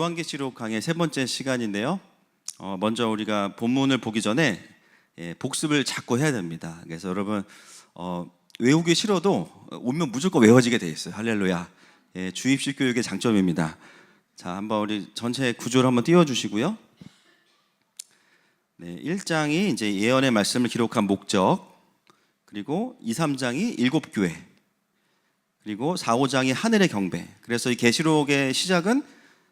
요한계시록 강의 세 번째 시간인데요. 먼저 우리가 본문을 보기 전에 복습을 자꾸 해야 됩니다. 그래서 여러분 외우기 싫어도 오면 무조건 외워지게 돼 있어요. 할렐루야. 주입식 교육의 장점입니다. 자, 한번 우리 전체 구조를 한번 띄워주시고요. 1장이 이제 예언의 말씀을 기록한 목적, 그리고 2, 3장이 7교회, 그리고 4, 5장이 하늘의 경배. 그래서 이 계시록의 시작은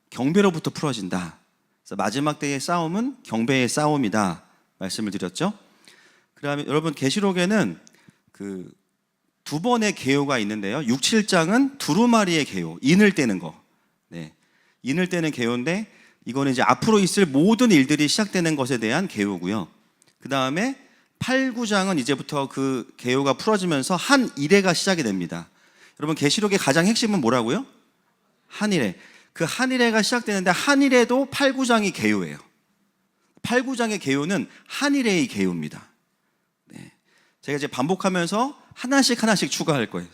경배로부터 풀어진다. 그래서 마지막 때의 싸움은 경배의 싸움이다 말씀을 드렸죠. 그다음에 여러분 계시록에는 그 두 번의 계요가 있는데요. 6, 7장은 두루마리의 계요, 인을 떼는 거. 인을 떼는 계요인데 이거는 이제 앞으로 있을 모든 일들이 시작되는 것에 대한 계요고요. 그 다음에 8, 9장은 이제부터 그 계요가 풀어지면서 한 이레가 시작이 됩니다. 여러분 계시록의 가장 핵심은 뭐라고요? 한이레. 그 한이레가 시작되는데 한이레도 8, 9장이 계요예요. 8, 9장의 계요는 한이레의 계요입니다. 제가 이제 반복하면서 하나씩 추가할 거예요.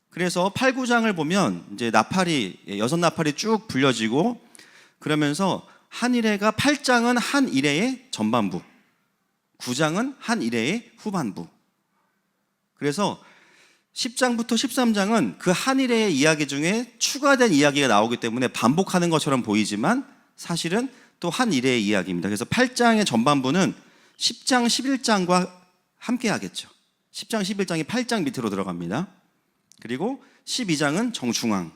그래서 8, 9장을 보면 이제 나팔이, 6나팔이 쭉 불려지고 그러면서 한이레가 8장은 한이레의 전반부, 9장은 한이레의 후반부. 그래서 10장부터 13장은 그 한이레의 이야기 중에 추가된 이야기가 나오기 때문에 반복하는 것처럼 보이지만 사실은 또 한이레의 이야기입니다. 그래서 8장의 전반부는 10장, 11장과 함께 하겠죠. 10장, 11장이 8장 밑으로 들어갑니다. 그리고 12장은 정중앙,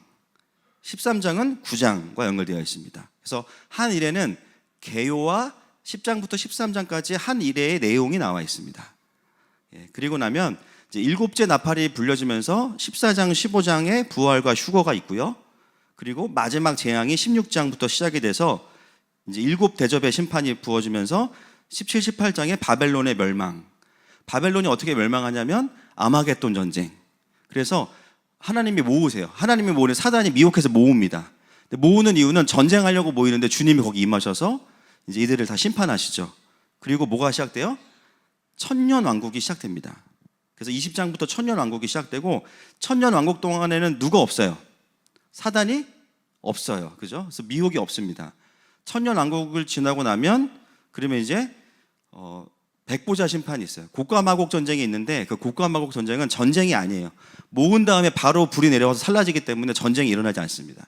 13장은 9장과 연결되어 있습니다. 그래서 한 일에는 계요와 10장부터 13장까지 한 일의 내용이 나와 있습니다. 그리고 나면 이제 7째 나팔이 불려지면서 14장, 15장에 부활과 휴거가 있고요. 그리고 마지막 재앙이 16장부터 시작이 돼서 이제 7 대접의 심판이 부어지면서 17, 18장에 바벨론의 멸망. 바벨론이 어떻게 멸망하냐면 아마겟돈 전쟁. 그래서 하나님이 모으세요. 하나님이 모으는 사단이 미혹해서 모읍니다. 모으는 이유는 전쟁하려고 모이는데 주님이 거기 임하셔서 이제 이들을 다 심판하시죠. 그리고 뭐가 시작돼요? 천년 왕국이 시작됩니다. 그래서 20장부터 천년 왕국이 시작되고 천년 왕국 동안에는 누가 없어요? 사단이 없어요. 그죠? 그래서 미혹이 없습니다. 천년 왕국을 지나고 나면 그러면 이제 백보자 심판이 있어요. 곡과마곡 전쟁이 있는데 그 곡과마곡 전쟁은 전쟁이 아니에요. 모은 다음에 바로 불이 내려와서 살라지기 때문에 전쟁이 일어나지 않습니다.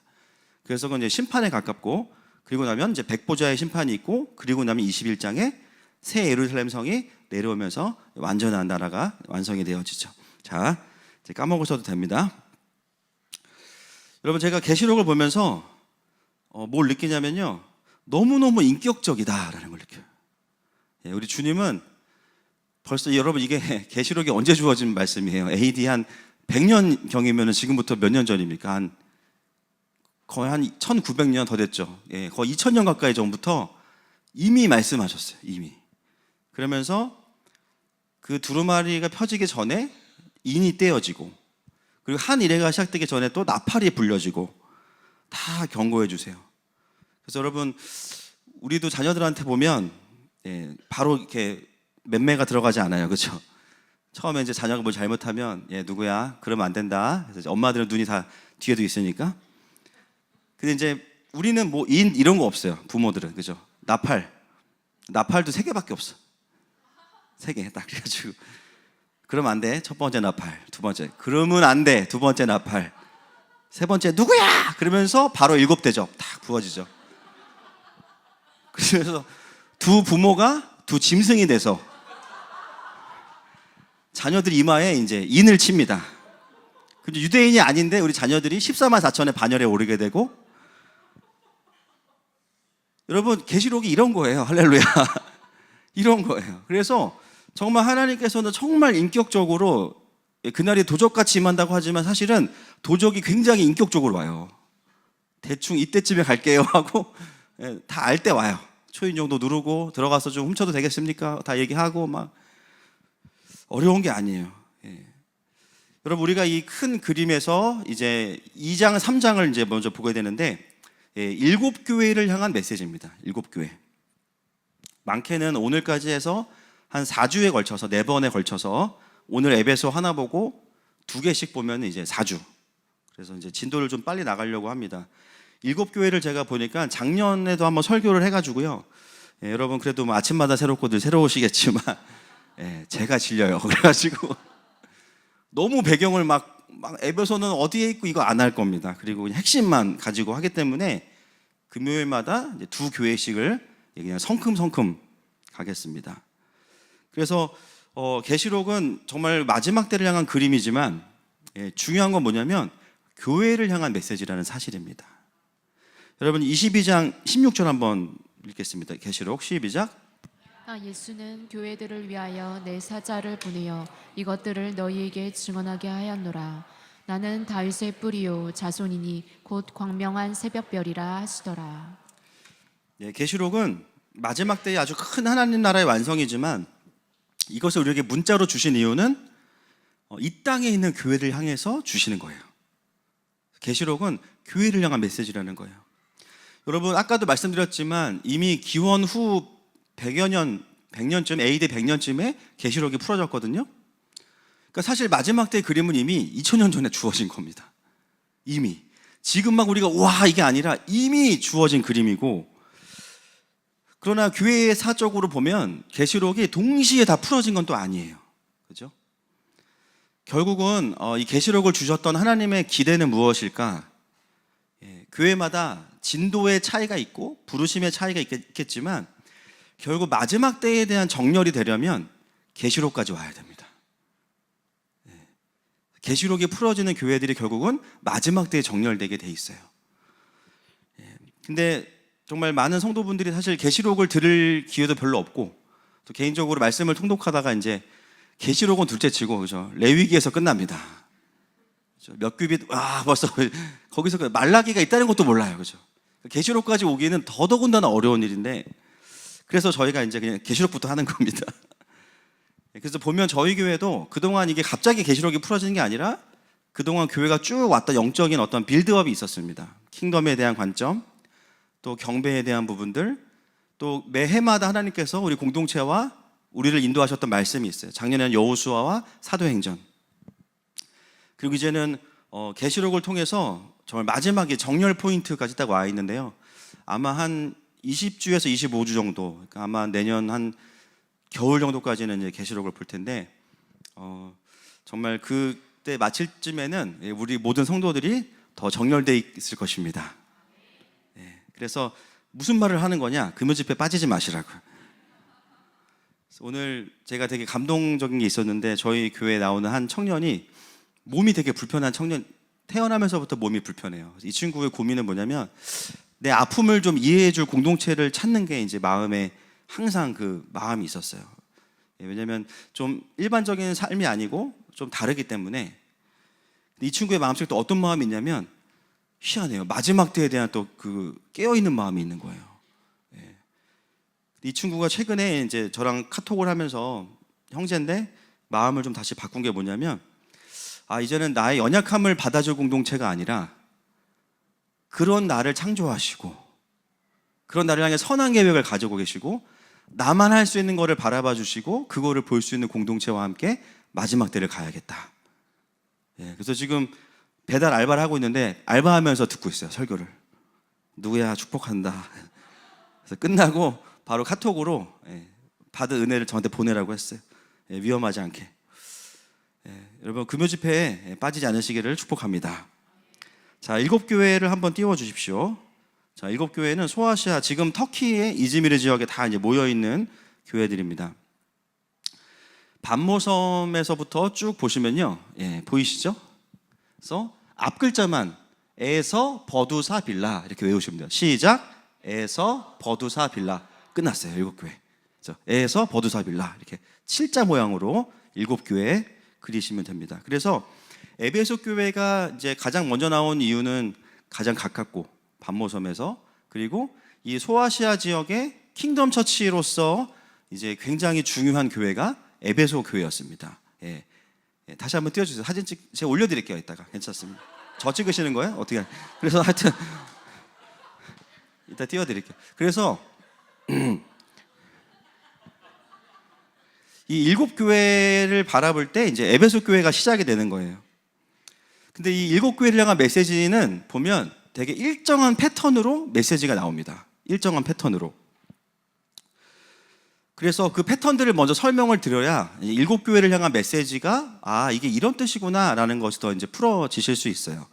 그래서 그건 이제 심판에 가깝고 그리고 나면 이제 백보자의 심판이 있고 그리고 나면 21장에 새 예루살렘 성이 내려오면서 완전한 나라가 완성이 되어지죠. 자, 이제 까먹으셔도 됩니다. 여러분 제가 계시록을 보면서 뭘 느끼냐면요. 너무너무 인격적이다라는 걸 느껴요. 우리 주님은 벌써 여러분 이게 계시록이 언제 주어진 말씀이에요? AD 한 100년경이면 지금부터 몇 년 전입니까? 거의 한 1900년 더 됐죠. 거의 2000년 가까이 전부터 이미 말씀하셨어요. 이미. 그러면서 그 두루마리가 펴지기 전에 인이 떼어지고 그리고 한 이레가 시작되기 전에 또 나팔이 불려지고 다 경고해 주세요. 그래서 여러분 우리도 자녀들한테 보면 바로 이렇게 맴매가 들어가지 않아요. 그렇죠? 처음에 이제 자녀가 뭘 잘못하면 누구야? 그러면 안 된다. 그래서 엄마들은 눈이 다 뒤에도 있으니까. 근데 이제 우리는 뭐 이런 거 없어요. 부모들은. 그죠? 나팔도 3개밖에 없어. 3개 딱 그래가지고 그러면 안 돼. 첫 번째 나팔, 두 번째. 그러면 안 돼. 두 번째 나팔. 세 번째 누구야? 그러면서 바로 7 대접 딱 부어지죠. 그래서 두 부모가 두 짐승이 돼서 자녀들 이마에 이제 인을 칩니다. 근데 유대인이 아닌데 우리 자녀들이 14만 4천의 반열에 오르게 되고 여러분 계시록이 이런 거예요. 할렐루야. 이런 거예요. 그래서 정말 하나님께서는 정말 인격적으로 그날이 도적같이 임한다고 하지만 사실은 도적이 굉장히 인격적으로 와요. 대충 이때쯤에 갈게요 하고 다 알 때 와요. 초인종도 누르고 들어가서 좀 훔쳐도 되겠습니까? 다 얘기하고 막 어려운 게 아니에요. 여러분 우리가 이 큰 그림에서 이제 2장, 3장을 이제 먼저 보게 되는데 7교회를 향한 메시지입니다. 7교회. 많게는 오늘까지 해서 한 4주에 걸쳐서 4번에 걸쳐서 오늘 에베소 하나 보고 2개씩 보면 이제 4주. 그래서 이제 진도를 좀 빨리 나가려고 합니다. 일곱 교회를 제가 보니까 작년에도 한번 설교를 해가지고요. 여러분 그래도 뭐 아침마다 새롭고들 새로우시겠지만 제가 질려요. 그래가지고 너무 배경을 막 에베소는 어디에 있고 이거 안 할 겁니다. 그리고 그냥 핵심만 가지고 하기 때문에 금요일마다 이제 두 교회씩을 그냥 성큼성큼 가겠습니다. 그래서 계시록은 정말 마지막 때를 향한 그림이지만 중요한 건 뭐냐면 교회를 향한 메시지라는 사실입니다. 여러분 22장 16절 한번 읽겠습니다. 계시록 12장. 예수는 교회들을 위하여 내 사자를 보내어 이것들을 너희에게 증언하게 하였노라. 나는 다윗의 뿌리요 자손이니 곧 광명한 새벽별이라 하시더라. 계시록은 마지막 때의 아주 큰 하나님 나라의 완성이지만 이것을 우리에게 문자로 주신 이유는 이 땅에 있는 교회를 향해서 주시는 거예요. 계시록은 교회를 향한 메시지라는 거예요. 여러분 아까도 말씀드렸지만 이미 기원 후 100여 년, 100년쯤, AD 100년쯤에 계시록이 풀어졌거든요. 그러니까 사실 마지막 때의 그림은 이미 2000년 전에 주어진 겁니다. 이미. 지금 막 우리가 와 이게 아니라 이미 주어진 그림이고, 그러나 교회의 사적으로 보면 계시록이 동시에 다 풀어진 건 또 아니에요. 그죠? 결국은 이 계시록을 주셨던 하나님의 기대는 무엇일까? 교회마다 진도의 차이가 있고 부르심의 차이가 있겠지만 결국 마지막 때에 대한 정렬이 되려면 계시록까지 와야 됩니다. 계시록이 풀어지는 교회들이 결국은 마지막 때에 정렬되게 돼 있어요. 근데 정말 많은 성도분들이 사실 계시록을 들을 기회도 별로 없고 또 개인적으로 말씀을 통독하다가 이제 계시록은 둘째치고 그죠? 레위기에서 끝납니다. 그죠? 몇 규빗 벌써 거기서 말라기가 있다는 것도 몰라요. 그죠? 계시록까지 오기는 더더군다나 어려운 일인데 그래서 저희가 이제 그냥 계시록부터 하는 겁니다. 그래서 보면 저희 교회도 그동안 이게 갑자기 계시록이 풀어지는 게 아니라 그동안 교회가 쭉 왔던 영적인 어떤 빌드업이 있었습니다. 킹덤에 대한 관점, 또 경배에 대한 부분들, 또 매해마다 하나님께서 우리 공동체와 우리를 인도하셨던 말씀이 있어요. 작년에는 여호수아와 사도행전. 그리고 이제는 계시록을 통해서 정말 마지막에 정렬 포인트까지 딱 와 있는데요. 아마 한 20주에서 25주 정도, 그러니까 아마 내년 한 겨울 정도까지는 이제 계시록을 볼 텐데 정말 그때 마칠 쯤에는 우리 모든 성도들이 더 정렬되어 있을 것입니다. 그래서 무슨 말을 하는 거냐? 금요 집회 빠지지 마시라고요. 오늘 제가 되게 감동적인 게 있었는데 저희 교회에 나오는 한 청년이 몸이 되게 불편한 청년, 태어나면서부터 몸이 불편해요. 이 친구의 고민은 뭐냐면 내 아픔을 좀 이해해 줄 공동체를 찾는 게 이제 마음에 항상 그 마음이 있었어요. 왜냐면 좀 일반적인 삶이 아니고 좀 다르기 때문에. 이 친구의 마음속에 또 어떤 마음이 있냐면 희한해요. 마지막 때에 대한 또 그 깨어있는 마음이 있는 거예요. 이 친구가 최근에 이제 저랑 카톡을 하면서 형제인데 마음을 좀 다시 바꾼 게 뭐냐면 이제는 나의 연약함을 받아줄 공동체가 아니라 그런 나를 창조하시고 그런 나를 향해 선한 계획을 가지고 계시고 나만 할 수 있는 거를 바라봐 주시고 그거를 볼 수 있는 공동체와 함께 마지막 때를 가야겠다. 그래서 지금 배달 알바를 하고 있는데 알바하면서 듣고 있어요. 설교를. 누구야 축복한다. 그래서 끝나고 바로 카톡으로 받은 은혜를 저한테 보내라고 했어요. 위험하지 않게. 여러분 금요 집회에 빠지지 않으시기를 축복합니다. 자, 7교회를 한번 띄워 주십시오. 자, 7교회는 소아시아, 지금 터키의 이즈미르 지역에 다 이제 모여 있는 교회들입니다. 반모섬에서부터 쭉 보시면요, 보이시죠? 그래서 앞 글자만 에서 버두사 빌라 이렇게 외우시면 돼요. 시작. 에서 버두사 빌라. 끝났어요. 7교회. 에서 버두사 빌라 이렇게 7자 모양으로 7교회 그리시면 됩니다. 그래서 에베소 교회가 이제 가장 먼저 나온 이유는 가장 가깝고 반모섬에서, 그리고 이 소아시아 지역의 킹덤 처치로서 이제 굉장히 중요한 교회가 에베소 교회였습니다. 다시 한번 띄워주세요. 사진 제가 올려드릴게요. 이따가 괜찮습니다. 저 찍으시는 거예요? 어떻게? 그래서 하여튼 이따 띄워드릴게요. 그래서 이 7교회를 바라볼 때 이제 에베소 교회가 시작이 되는 거예요. 근데 이 7교회를 향한 메시지는 보면 되게 일정한 패턴으로 메시지가 나옵니다. 일정한 패턴으로. 그래서 그 패턴들을 먼저 설명을 드려야 일곱 교회를 향한 메시지가 이게 이런 뜻이구나라는 것이 더 이제 풀어지실 수 있어요.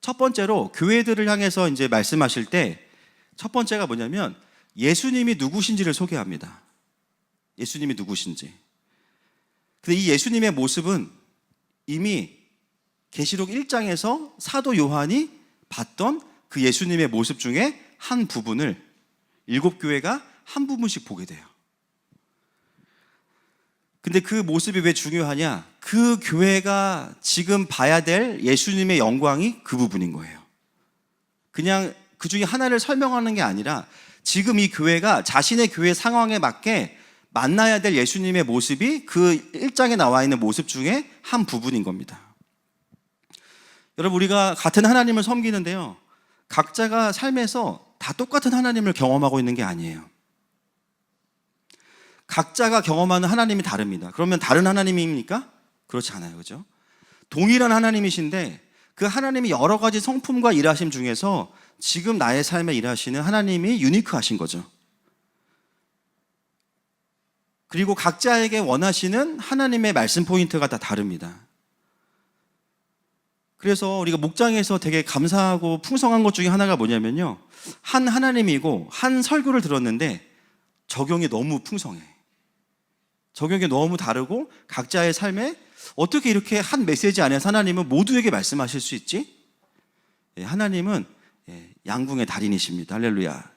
첫 번째로 교회들을 향해서 이제 말씀하실 때 첫 번째가 뭐냐면 예수님이 누구신지를 소개합니다. 예수님이 누구신지. 근데 이 예수님의 모습은 이미 계시록 1장에서 사도 요한이 봤던 그 예수님의 모습 중에 한 부분을 일곱 교회가 한 부분씩 보게 돼요. 근데 그 모습이 왜 중요하냐? 그 교회가 지금 봐야 될 예수님의 영광이 그 부분인 거예요. 그냥 그 중에 하나를 설명하는 게 아니라 지금 이 교회가 자신의 교회 상황에 맞게 만나야 될 예수님의 모습이 그 1장에 나와 있는 모습 중에 한 부분인 겁니다. 여러분, 우리가 같은 하나님을 섬기는데요, 각자가 삶에서 다 똑같은 하나님을 경험하고 있는 게 아니에요. 각자가 경험하는 하나님이 다릅니다. 그러면 다른 하나님입니까? 그렇지 않아요. 그죠? 동일한 하나님이신데 그 하나님이 여러 가지 성품과 일하심 중에서 지금 나의 삶에 일하시는 하나님이 유니크하신 거죠. 그리고 각자에게 원하시는 하나님의 말씀 포인트가 다 다릅니다. 그래서 우리가 목장에서 되게 감사하고 풍성한 것 중에 하나가 뭐냐면요, 한 하나님이고 한 설교를 들었는데 적용이 너무 풍성해. 적용이 너무 다르고 각자의 삶에 어떻게 이렇게 한 메시지 안에서 하나님은 모두에게 말씀하실 수 있지? 하나님은 양궁의 달인이십니다. 할렐루야.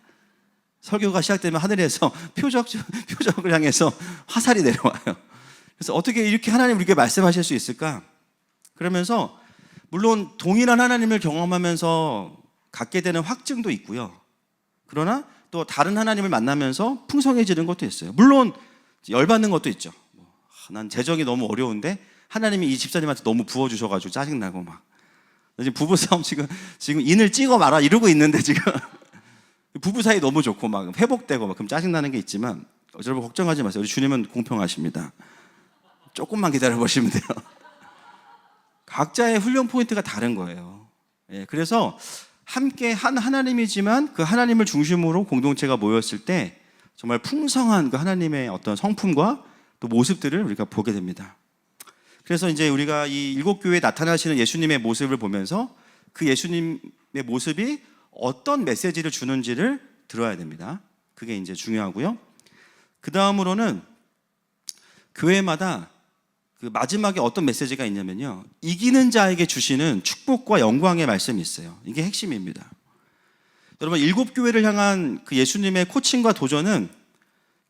설교가 시작되면 하늘에서 표적을 향해서 화살이 내려와요. 그래서 어떻게 이렇게 하나님 우리에게 말씀하실 수 있을까? 그러면서 물론 동일한 하나님을 경험하면서 갖게 되는 확증도 있고요. 그러나 또 다른 하나님을 만나면서 풍성해지는 것도 있어요. 물론 열받는 것도 있죠. 난 재정이 너무 어려운데 하나님이 이 집사님한테 너무 부어주셔가지고 짜증나고 막 지금 부부싸움 지금 인을 찍어 말아 이러고 있는데 지금 부부 사이 너무 좋고 막 회복되고 막 그럼 짜증나는 게 있지만 여러분 걱정하지 마세요. 우리 주님은 공평하십니다. 조금만 기다려 보시면 돼요. 각자의 훈련 포인트가 다른 거예요. 그래서 함께 한 하나님이지만 그 하나님을 중심으로 공동체가 모였을 때 정말 풍성한 그 하나님의 어떤 성품과 또 모습들을 우리가 보게 됩니다. 그래서 이제 우리가 이 일곱 교회에 나타나시는 예수님의 모습을 보면서 그 예수님의 모습이 어떤 메시지를 주는지를 들어야 됩니다. 그게 이제 중요하고요. 그 다음으로는 교회마다 그 마지막에 어떤 메시지가 있냐면요, 이기는 자에게 주시는 축복과 영광의 말씀이 있어요. 이게 핵심입니다. 여러분, 일곱 교회를 향한 그 예수님의 코칭과 도전은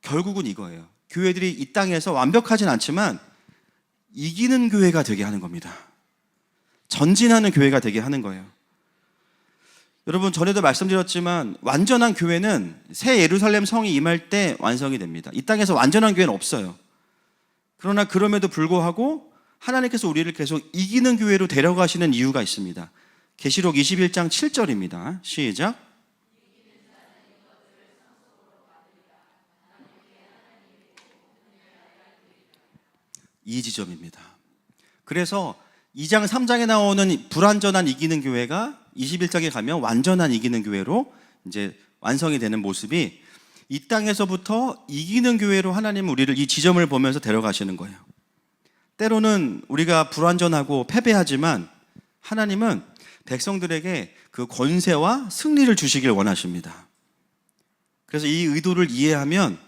결국은 이거예요. 교회들이 이 땅에서 완벽하진 않지만 이기는 교회가 되게 하는 겁니다. 전진하는 교회가 되게 하는 거예요. 여러분, 전에도 말씀드렸지만 완전한 교회는 새 예루살렘 성이 임할 때 완성이 됩니다. 이 땅에서 완전한 교회는 없어요. 그러나 그럼에도 불구하고 하나님께서 우리를 계속 이기는 교회로 데려가시는 이유가 있습니다. 계시록 21장 7절입니다. 시작. 이 지점입니다. 그래서 2장 3장에 나오는 불완전한 이기는 교회가 21장에 가면 완전한 이기는 교회로 이제 완성이 되는 모습이 이 땅에서부터 이기는 교회로 하나님은 우리를 이 지점을 보면서 데려가시는 거예요. 때로는 우리가 불완전하고 패배하지만 하나님은 백성들에게 그 권세와 승리를 주시길 원하십니다. 그래서 이 의도를 이해하면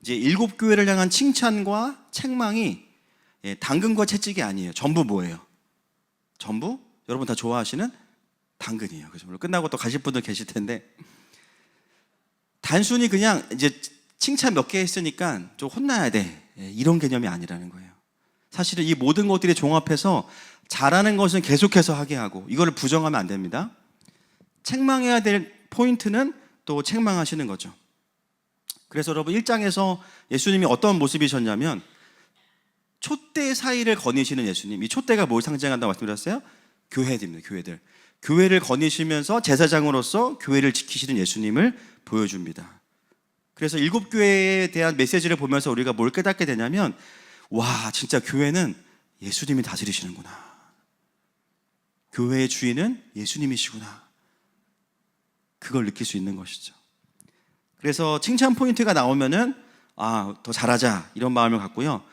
이제 일곱 교회를 향한 칭찬과 책망이 당근과 채찍이 아니에요. 전부 뭐예요? 전부 여러분 다 좋아하시는 당근이에요. 그래서 물론 끝나고 또 가실 분들 계실 텐데 단순히 그냥 이제 칭찬 몇 개 했으니까 좀 혼나야 돼, 이런 개념이 아니라는 거예요. 사실은 이 모든 것들이 종합해서 잘하는 것은 계속해서 하게 하고 이거를 부정하면 안 됩니다. 책망해야 될 포인트는 또 책망하시는 거죠. 그래서 여러분 1장에서 예수님이 어떤 모습이셨냐면 촛대 사이를 거니시는 예수님. 이 촛대가 뭘 상징한다고 말씀드렸어요? 교회들입니다. 교회들. 교회를 거니시면서 제사장으로서 교회를 지키시는 예수님을 보여줍니다. 그래서 일곱 교회에 대한 메시지를 보면서 우리가 뭘 깨닫게 되냐면 와, 진짜 교회는 예수님이 다스리시는구나. 교회의 주인은 예수님이시구나. 그걸 느낄 수 있는 것이죠. 그래서 칭찬 포인트가 나오면은 더 잘하자 이런 마음을 갖고요.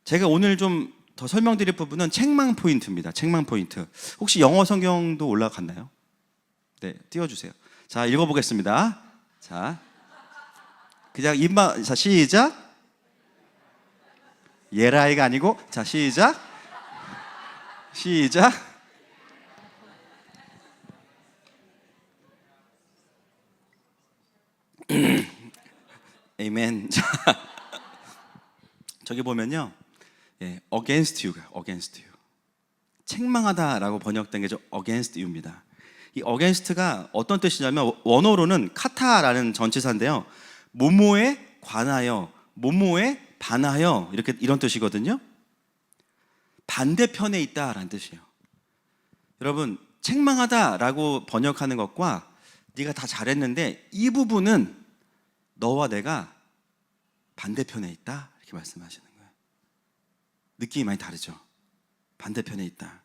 제가 오늘 좀 더 설명드릴 부분은 책망 포인트입니다. 책망 포인트. 혹시 영어 성경도 올라갔나요? 네, 띄워주세요. 자, 읽어보겠습니다. 자, 그냥 자, 시작. 예라이가 아니고, 자, 시작. 시작. 아멘. 자, 저기 보면요. against you가 against you. 책망하다라고 번역된 게 against you입니다. 이 against가 어떤 뜻이냐면 원어로는 카타라는 전치사인데요. 뭐뭐에 관하여, 뭐뭐에 반하여 이런 뜻이거든요. 반대편에 있다라는 뜻이에요. 여러분, 책망하다라고 번역하는 것과 네가 다 잘했는데 이 부분은 너와 내가 반대편에 있다 이렇게 말씀하시는 거예요. 느낌이 많이 다르죠. 반대편에 있다.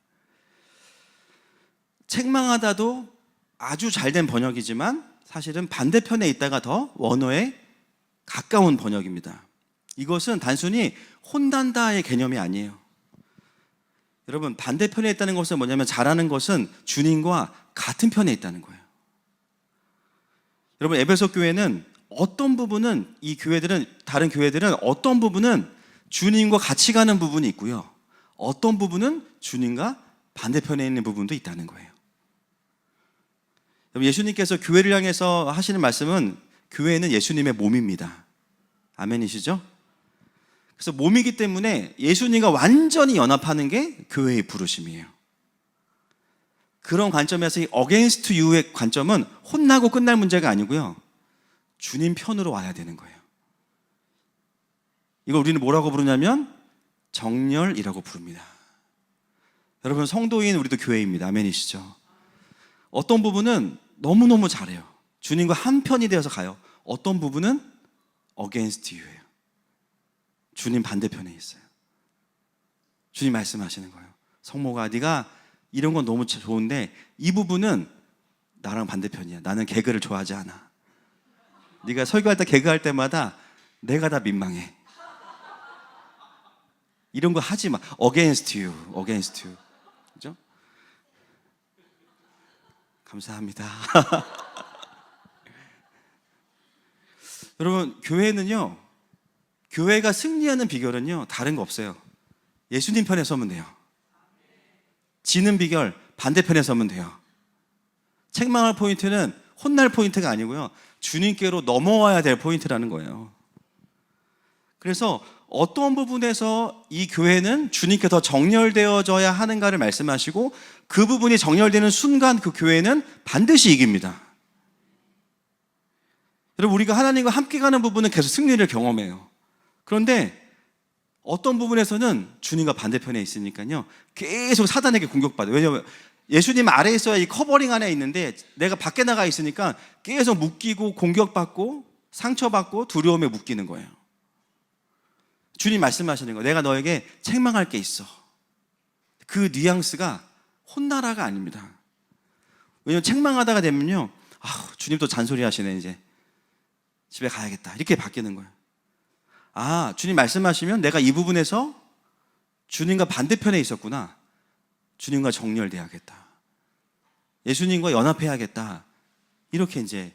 책망하다도 아주 잘된 번역이지만 사실은 반대편에 있다가 더 원어에 가까운 번역입니다. 이것은 단순히 혼난다의 개념이 아니에요. 여러분, 반대편에 있다는 것은 뭐냐면 잘하는 것은 주님과 같은 편에 있다는 거예요. 여러분, 에베소 교회는 어떤 부분은 다른 교회들은 어떤 부분은 주님과 같이 가는 부분이 있고요. 어떤 부분은 주님과 반대편에 있는 부분도 있다는 거예요. 예수님께서 교회를 향해서 하시는 말씀은 교회는 예수님의 몸입니다. 아멘이시죠? 그래서 몸이기 때문에 예수님과 완전히 연합하는 게 교회의 부르심이에요. 그런 관점에서 이 against you의 관점은 혼나고 끝날 문제가 아니고요. 주님 편으로 와야 되는 거예요. 이걸 우리는 뭐라고 부르냐면 정렬이라고 부릅니다. 여러분, 성도인 우리도 교회입니다. 아멘이시죠? 어떤 부분은 너무너무 잘해요. 주님과 한 편이 되어서 가요. 어떤 부분은 against you예요. 주님 반대편에 있어요. 주님 말씀하시는 거예요. 성모가 네가 이런 건 너무 좋은데 이 부분은 나랑 반대편이야. 나는 개그를 좋아하지 않아. 네가 설교할 때 개그할 때마다 내가 다 민망해. 이런 거 하지 마. against you, against you. 그죠? 감사합니다. 여러분, 교회가 승리하는 비결은요, 다른 거 없어요. 예수님 편에 서면 돼요. 지는 비결, 반대편에 서면 돼요. 책망할 포인트는 혼날 포인트가 아니고요, 주님께로 넘어와야 될 포인트라는 거예요. 그래서 어떤 부분에서 이 교회는 주님께 더 정렬되어져야 하는가를 말씀하시고 그 부분이 정렬되는 순간 그 교회는 반드시 이깁니다. 여러분, 우리가 하나님과 함께 가는 부분은 계속 승리를 경험해요. 그런데 어떤 부분에서는 주님과 반대편에 있으니까요, 계속 사단에게 공격받아요. 왜냐하면 예수님 아래에 있어야 이 커버링 안에 있는데 내가 밖에 나가 있으니까 계속 묶이고 공격받고 상처받고 두려움에 묶이는 거예요. 주님 말씀하시는 거예요. 내가 너에게 책망할 게 있어. 그 뉘앙스가 혼나라가 아닙니다. 왜냐하면 책망하다가 되면요, 주님 또 잔소리 하시네, 이제 집에 가야겠다, 이렇게 바뀌는 거예요. 주님 말씀하시면 내가 이 부분에서 주님과 반대편에 있었구나. 주님과 정렬돼야겠다. 예수님과 연합해야겠다. 이렇게 이제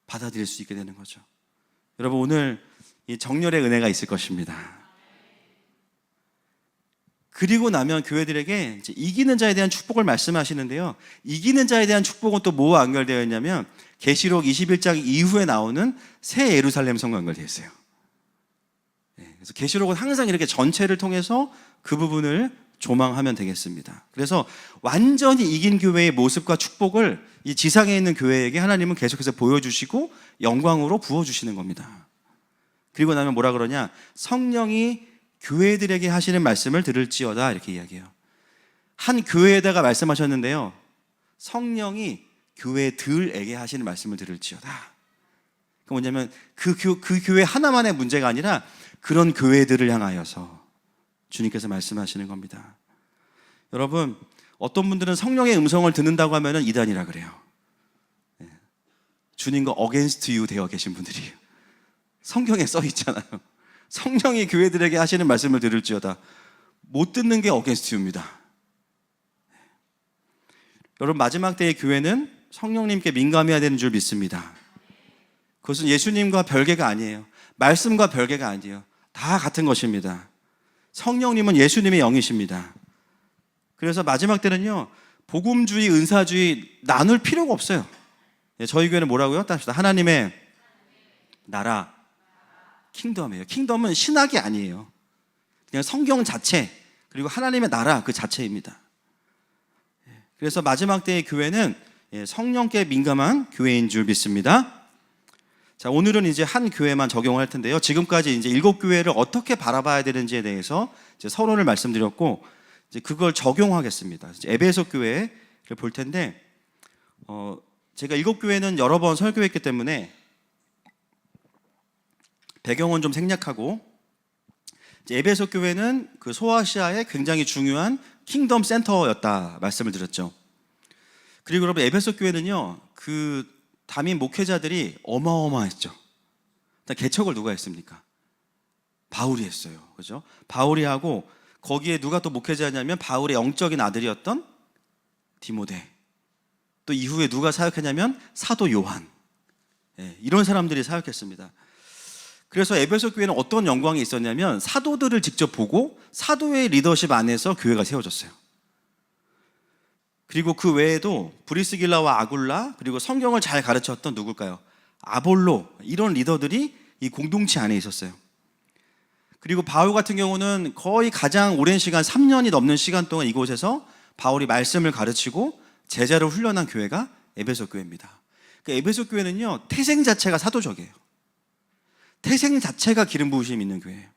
받아들일 수 있게 되는 거죠. 여러분, 오늘 이 정렬의 은혜가 있을 것입니다. 그리고 나면 교회들에게 이제 이기는 자에 대한 축복을 말씀하시는데요. 이기는 자에 대한 축복은 또 뭐와 연결되어 있냐면 계시록 21장 이후에 나오는 새 예루살렘 성과 연결되어 있어요. 그래서 계시록은 항상 이렇게 전체를 통해서 그 부분을 조망하면 되겠습니다. 그래서 완전히 이긴 교회의 모습과 축복을 이 지상에 있는 교회에게 하나님은 계속해서 보여주시고 영광으로 부어주시는 겁니다. 그리고 나면 뭐라 그러냐, 성령이 교회들에게 하시는 말씀을 들을지어다, 이렇게 이야기해요. 한 교회에다가 말씀하셨는데요, 성령이 교회들에게 하시는 말씀을 들을지어다. 그 뭐냐면 그 교회 하나만의 문제가 아니라 그런 교회들을 향하여서 주님께서 말씀하시는 겁니다. 여러분, 어떤 분들은 성령의 음성을 듣는다고 하면 이단이라 그래요. 주님과 어게인스트 유 되어 계신 분들이에요. 성경에 써 있잖아요. 성령이 교회들에게 하시는 말씀을 들을지어다 못 듣는 게 어게인스트 유입니다. 여러분, 마지막 때의 교회는 성령님께 민감해야 되는 줄 믿습니다. 그것은 예수님과 별개가 아니에요. 말씀과 별개가 아니에요. 다 같은 것입니다. 성령님은 예수님의 영이십니다. 그래서 마지막 때는요, 복음주의, 은사주의 나눌 필요가 없어요. 저희 교회는 뭐라고요? 따릅시다. 하나님의 나라, 킹덤이에요. 킹덤은 신학이 아니에요. 그냥 성경 자체, 그리고 하나님의 나라 그 자체입니다. 그래서 마지막 때의 교회는 성령께 민감한 교회인 줄 믿습니다. 자, 오늘은 이제 한 교회만 적용을 할 텐데요. 지금까지 이제 7교회를 어떻게 바라봐야 되는지에 대해서 이제 서론을 말씀드렸고, 이제 그걸 적용하겠습니다. 이제 에베소 교회를 볼 텐데, 제가 7교회는 여러 번 설교했기 때문에 배경은 좀 생략하고, 이제 에베소 교회는 그 소아시아의 굉장히 중요한 킹덤 센터였다 말씀을 드렸죠. 그리고 여러분, 에베소 교회는요, 그 담임 목회자들이 어마어마했죠. 개척을 누가 했습니까? 바울이 했어요. 그죠? 바울이 하고, 거기에 누가 또 목회자냐면 바울의 영적인 아들이었던 디모데. 또 이후에 누가 사역했냐면 사도 요한. 이런 사람들이 사역했습니다. 그래서 에베소 교회는 어떤 영광이 있었냐면 사도들을 직접 보고 사도의 리더십 안에서 교회가 세워졌어요. 그리고 그 외에도 브리스길라와 아굴라, 그리고 성경을 잘 가르쳤던 누굴까요? 아볼로, 이런 리더들이 이 공동체 안에 있었어요. 그리고 바울 같은 경우는 거의 가장 오랜 시간, 3년이 넘는 시간 동안 이곳에서 바울이 말씀을 가르치고 제자를 훈련한 교회가 에베소 교회입니다. 그 에베소 교회는요, 태생 자체가 사도적이에요. 태생 자체가 기름 부으심이 있는 교회예요.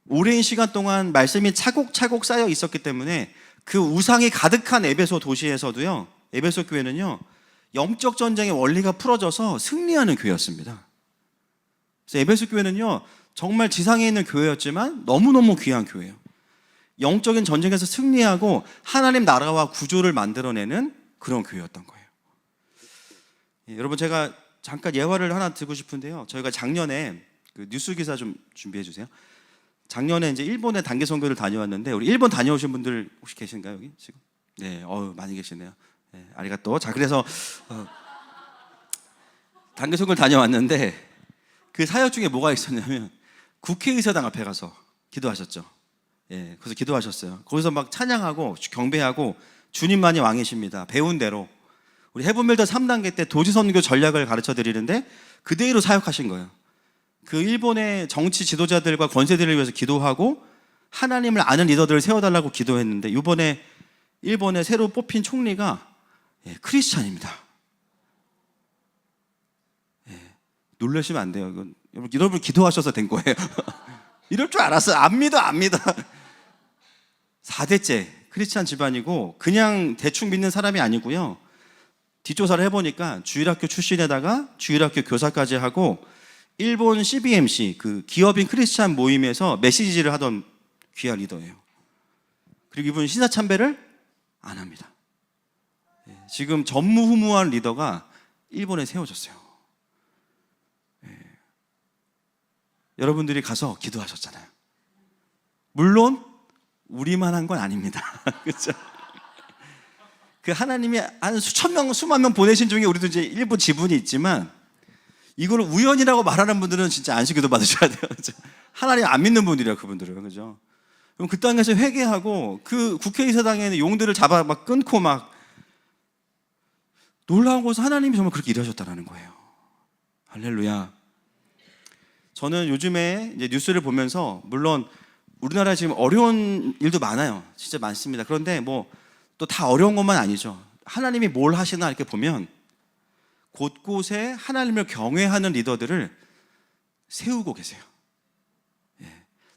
오랜 시간 동안 말씀이 차곡차곡 쌓여 있었기 때문에 그 우상이 가득한 에베소 도시에서도요, 에베소 교회는요, 영적 전쟁의 원리가 풀어져서 승리하는 교회였습니다. 그래서 에베소 교회는요, 정말 지상에 있는 교회였지만 너무너무 귀한 교회예요. 영적인 전쟁에서 승리하고 하나님 나라와 구조를 만들어내는 그런 교회였던 거예요. 여러분, 제가 잠깐 예화를 하나 드리고 싶은데요. 저희가 작년에 그 뉴스 기사 좀 준비해 주세요. 작년에 이제 일본에 단기 선교를 다녀왔는데, 우리 일본 다녀오신 분들 혹시 계신가요, 여기 지금? 네, 많이 계시네요. 네, 아리가또. 자, 그래서 단기 선교를 다녀왔는데 그 사역 중에 뭐가 있었냐면 국회의사당 앞에 가서 기도하셨죠. 예, 그래서 기도하셨어요. 거기서 막 찬양하고 경배하고 주님만이 왕이십니다. 배운 대로 우리 헤븐빌더 3단계 때 도지선교 전략을 가르쳐 드리는데 그대로 사역하신 거예요. 그 일본의 정치 지도자들과 권세들을 위해서 기도하고 하나님을 아는 리더들을 세워달라고 기도했는데, 이번에 일본의 새로 뽑힌 총리가 크리스찬입니다. 놀라시면 안 돼요. 이건 여러분 기도하셔서 된 거예요. 이럴 줄 알았어요. 안 믿어. 4대째 크리스찬 집안이고 그냥 대충 믿는 사람이 아니고요. 뒷조사를 해보니까 주일학교 출신에다가 주일학교 교사까지 하고 일본 CBMC, 그 기업인 크리스찬 모임에서 메시지를 하던 귀한 리더예요. 그리고 이분 신사참배를 안 합니다. 지금 전무후무한 리더가 일본에 세워졌어요. 여러분들이 가서 기도하셨잖아요. 물론 우리만 한 건 아닙니다. 그렇죠? 그 하나님이 한 수천 명, 수만 명 보내신 중에 우리도 이제 일부 지분이 있지만, 이걸 우연이라고 말하는 분들은 진짜 안식기도 받으셔야 돼요. 그렇죠? 하나님 안 믿는 분들이에요, 그분들은. 그죠? 그럼 그 땅에서 회개하고 그 국회의사당에 있는 용들을 잡아 막 끊고 막, 놀라운 것은 하나님이 정말 그렇게 일하셨다는 거예요. 할렐루야. 저는 요즘에 이제 뉴스를 보면서, 물론 우리나라에 지금 어려운 일도 많아요. 진짜 많습니다. 그런데 뭐 또 다 어려운 것만 아니죠. 하나님이 뭘 하시나 이렇게 보면 곳곳에 하나님을 경외하는 리더들을 세우고 계세요.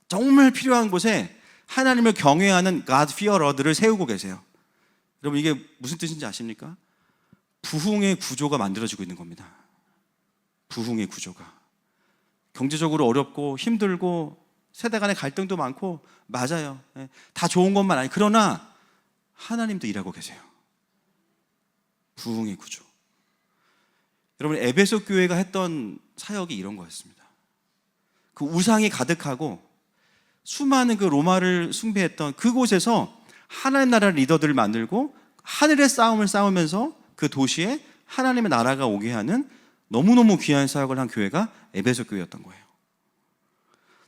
정말 필요한 곳에 하나님을 경외하는 God fearer들을 세우고 계세요. 여러분, 이게 무슨 뜻인지 아십니까? 부흥의 구조가 만들어지고 있는 겁니다. 부흥의 구조가. 경제적으로 어렵고 힘들고 세대 간의 갈등도 많고, 맞아요. 다 좋은 것만 아니, 그러나 하나님도 일하고 계세요. 부흥의 구조. 여러분, 에베소 교회가 했던 사역이 이런 거였습니다. 그 우상이 가득하고 수많은 그 로마를 숭배했던 그곳에서 하나님 나라 리더들을 만들고 하늘의 싸움을 싸우면서 그 도시에 하나님의 나라가 오게 하는 너무너무 귀한 사역을 한 교회가 에베소 교회였던 거예요.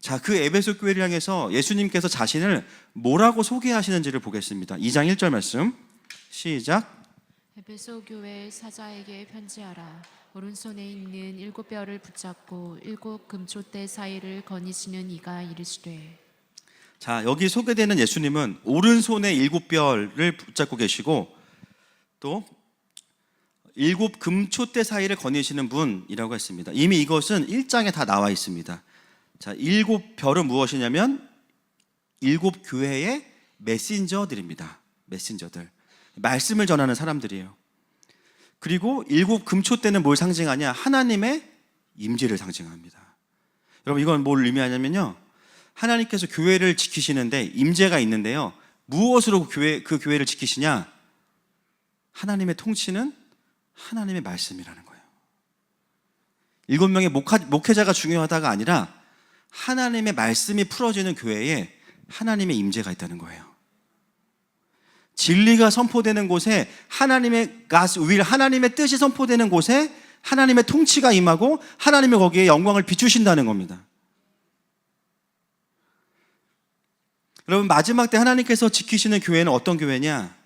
자, 그 에베소 교회를 향해서 예수님께서 자신을 뭐라고 소개하시는지를 보겠습니다. 2장 1절 말씀 시작. 에베소 교회 사자에게 편지하라. 오른손에 있는 7뼈를 붙잡고 7 금초대 사이를 거니시는 이가 이르시되. 자, 여기 소개되는 예수님은 오른손에 7뼈를 붙잡고 계시고 또 7 금초대 사이를 거니시는 분이라고 했습니다. 이미 이것은 1장에 다 나와 있습니다. 자, 7별은 무엇이냐면 7 교회의 메신저들입니다. 메신저들. 말씀을 전하는 사람들이에요. 그리고 7 금초대는 뭘 상징하냐? 하나님의 임재를 상징합니다. 여러분, 이건 뭘 의미하냐면요, 하나님께서 교회를 지키시는데 임재가 있는데요, 무엇으로 그 교회를 지키시냐? 하나님의 통치는 하나님의 말씀이라는 거예요. 7명의 목회자가 중요하다가 아니라 하나님의 말씀이 풀어지는 교회에 하나님의 임재가 있다는 거예요. 진리가 선포되는 곳에 하나님의 God's will, 하나님의 뜻이 선포되는 곳에 하나님의 통치가 임하고 하나님의 거기에 영광을 비추신다는 겁니다. 여러분, 마지막 때 하나님께서 지키시는 교회는 어떤 교회냐?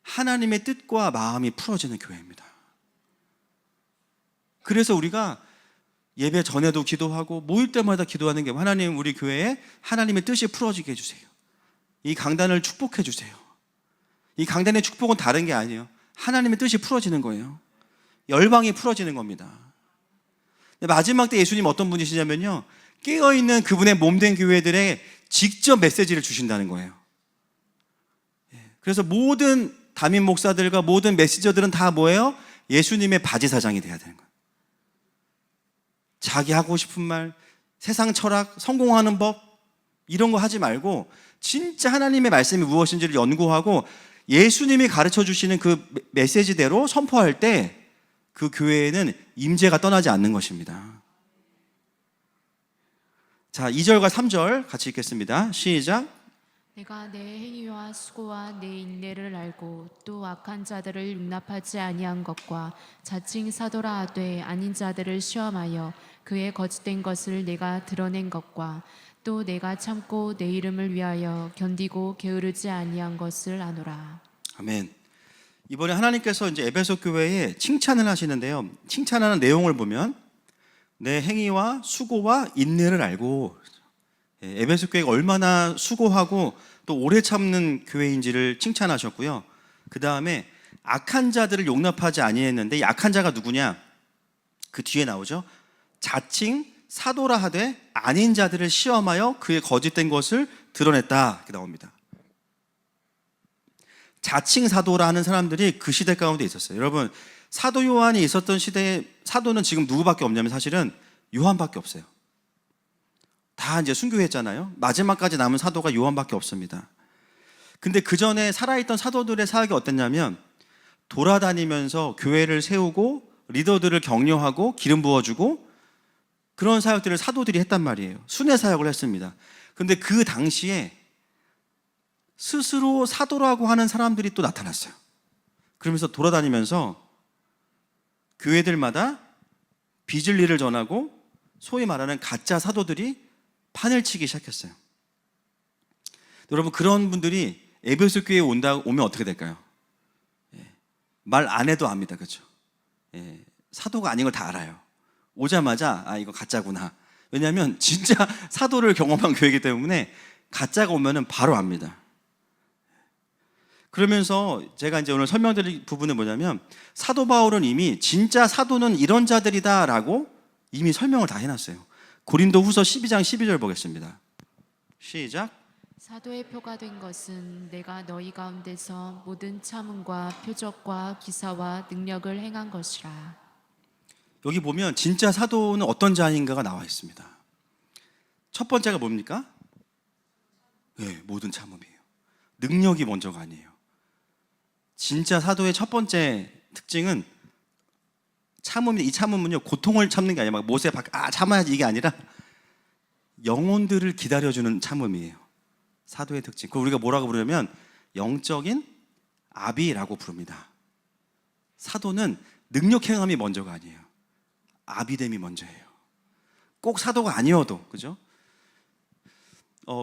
하나님의 뜻과 마음이 풀어지는 교회입니다. 그래서 우리가 예배 전에도 기도하고 모일 때마다 기도하는 게, 하나님, 우리 교회에 하나님의 뜻이 풀어지게 해주세요. 이 강단을 축복해 주세요. 이 강단의 축복은 다른 게 아니에요. 하나님의 뜻이 풀어지는 거예요. 열방이 풀어지는 겁니다. 마지막 때 예수님 어떤 분이시냐면요, 깨어있는 그분의 몸된 교회들에 직접 메시지를 주신다는 거예요. 그래서 모든 담임 목사들과 모든 메시저들은 다 뭐예요? 예수님의 바지사장이 돼야 되는 거예요. 자기 하고 싶은 말, 세상 철학, 성공하는 법, 이런 거 하지 말고 진짜 하나님의 말씀이 무엇인지를 연구하고 예수님이 가르쳐 주시는 그 메시지대로 선포할 때 그 교회에는 임재가 떠나지 않는 것입니다. 자, 2절과 3절 같이 읽겠습니다. 시작. 내가 내 행위와 수고와 내 인내를 알고 또 악한 자들을 용납하지 아니한 것과 자칭 사도라 하되 아닌 자들을 시험하여 그의 거짓된 것을 내가 드러낸 것과 또 내가 참고 내 이름을 위하여 견디고 게으르지 아니한 것을 아노라. 아멘. 이번에 하나님께서 이제 에베소 교회에 칭찬을 하시는데요, 칭찬하는 내용을 보면 내 행위와 수고와 인내를 알고, 에베소 교회가 얼마나 수고하고 또 오래 참는 교회인지를 칭찬하셨고요. 그 다음에 악한 자들을 용납하지 아니했는데, 이 악한 자가 누구냐? 그 뒤에 나오죠. 자칭 사도라 하되 아닌 자들을 시험하여 그의 거짓된 것을 드러냈다, 이렇게 나옵니다. 자칭 사도라는 사람들이 그 시대 가운데 있었어요. 여러분, 사도 요한이 있었던 시대에 사도는 지금 누구밖에 없냐면 사실은 요한밖에 없어요. 다 이제 순교했잖아요. 마지막까지 남은 사도가 요한밖에 없습니다. 근데 그 전에 살아있던 사도들의 사역이 어땠냐면 돌아다니면서 교회를 세우고 리더들을 격려하고 기름 부어주고 그런 사역들을 사도들이 했단 말이에요. 순회 사역을 했습니다. 근데 그 당시에 스스로 사도라고 하는 사람들이 또 나타났어요. 그러면서 돌아다니면서 교회들마다 비진리를 전하고 소위 말하는 가짜 사도들이 판을 치기 시작했어요. 여러분, 그런 분들이 에베소 교회에 오면 어떻게 될까요? 말 안 해도 압니다. 그렇죠? 사도가 아닌 걸 다 알아요. 오자마자 이거 가짜구나. 왜냐하면 진짜 사도를 경험한 교회이기 때문에 가짜가 오면은 바로 압니다. 그러면서 제가 이제 오늘 설명드릴 부분은 뭐냐면 사도 바울은 이미 진짜 사도는 이런 자들이다라고 이미 설명을 다 해놨어요. 고린도 후서 12장 12절 보겠습니다. 시작. 사도의 표가 된 것은 내가 너희 가운데서 모든 참음과 표적과 기사와 능력을 행한 것이라. 여기 보면 진짜 사도는 어떤 자인가가 나와 있습니다. 첫 번째가 뭡니까? 모든 참음이에요. 능력이 먼저가 아니에요. 진짜 사도의 첫 번째 특징은 참음이 이 참음은요 고통을 참는 게 아니라 막 못에 참아야지 이게 아니라 영혼들을 기다려주는 참음이에요. 사도의 특징. 그걸 우리가 뭐라고 부르냐면 영적인 아비라고 부릅니다. 사도는 능력 행함이 먼저가 아니에요. 아비됨이 먼저예요. 꼭 사도가 아니어도, 그죠?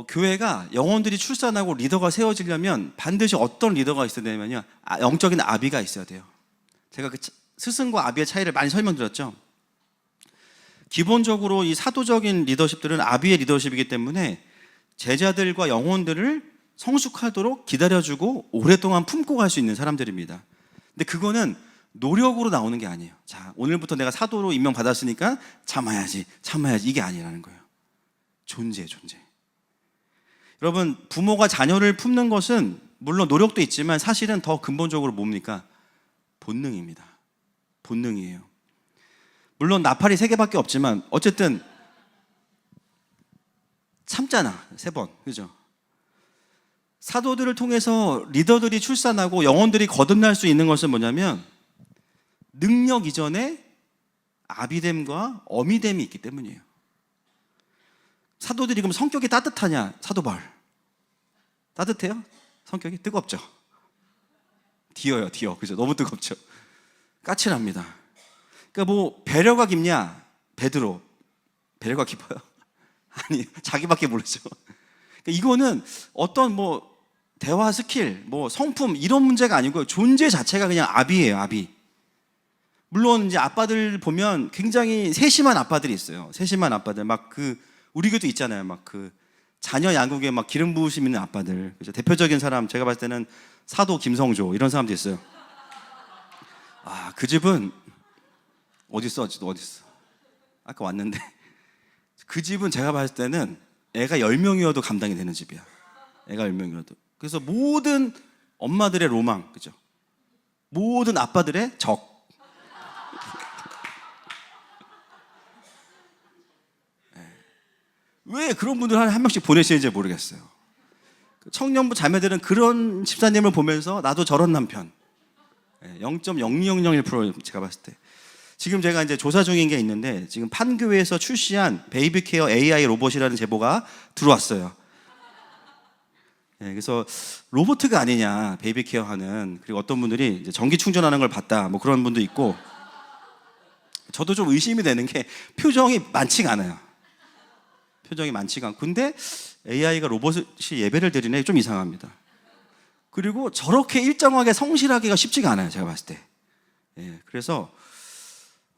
교회가 영혼들이 출산하고 리더가 세워지려면 반드시 어떤 리더가 있어야 되냐면요, 영적인 아비가 있어야 돼요. 제가 그 스승과 아비의 차이를 많이 설명드렸죠. 기본적으로 이 사도적인 리더십들은 아비의 리더십이기 때문에 제자들과 영혼들을 성숙하도록 기다려주고 오랫동안 품고 갈 수 있는 사람들입니다. 근데 그거는 노력으로 나오는 게 아니에요. 자, 오늘부터 내가 사도로 임명받았으니까 참아야지 이게 아니라는 거예요. 존재. 여러분, 부모가 자녀를 품는 것은 물론 노력도 있지만 사실은 더 근본적으로 뭡니까? 본능입니다. 본능이에요. 물론 나팔이 3개밖에 없지만 어쨌든 참잖아, 3번, 그죠? 사도들을 통해서 리더들이 출산하고 영혼들이 거듭날 수 있는 것은 뭐냐면 능력 이전에 아비됨과 어미됨이 있기 때문이에요. 사도들이 그럼 성격이 따뜻하냐? 사도 바울 따뜻해요? 성격이 뜨겁죠? 디어요, 그죠? 너무 뜨겁죠? 까칠합니다. 그러니까 뭐 배려가 깊냐? 베드로 배려가 깊어요? 아니, 자기밖에 모르죠. 그러니까 이거는 어떤 뭐 대화 스킬, 뭐 성품 이런 문제가 아니고 존재 자체가 그냥 아비예요, 아비. 물론 이제 아빠들 보면 굉장히 세심한 아빠들이 있어요. 세심한 아빠들 막 우리 교도 있잖아요. 막 자녀 양육에 막 기름 부으심 있는 아빠들. 그죠? 대표적인 사람 제가 봤을 때는 사도 김성조 이런 사람도 있어요. 그 집은 어디 있어? 아까 왔는데 그 집은 제가 봤을 때는 애가 10명이어도 감당이 되는 집이야. 애가 10명이어도. 그래서 모든 엄마들의 로망, 그죠? 모든 아빠들의 적. 왜 그런 분들 한 명씩 보내시는지 모르겠어요. 청년부 자매들은 그런 집사님을 보면서 나도 저런 남편. 0.0001% 제가 봤을 때. 지금 제가 이제 조사 중인 게 있는데 지금 판교에서 출시한 베이비케어 AI 로봇이라는 제보가 들어왔어요. 그래서 로봇가 아니냐, 베이비케어 하는. 그리고 어떤 분들이 이제 전기 충전하는 걸 봤다, 뭐 그런 분도 있고. 저도 좀 의심이 되는 게 표정이 많지가 않아요. 근데 AI가 로봇이 예배를 드리네, 좀 이상합니다. 그리고 저렇게 일정하게 성실하기가 쉽지가 않아요, 제가 봤을 때. 그래서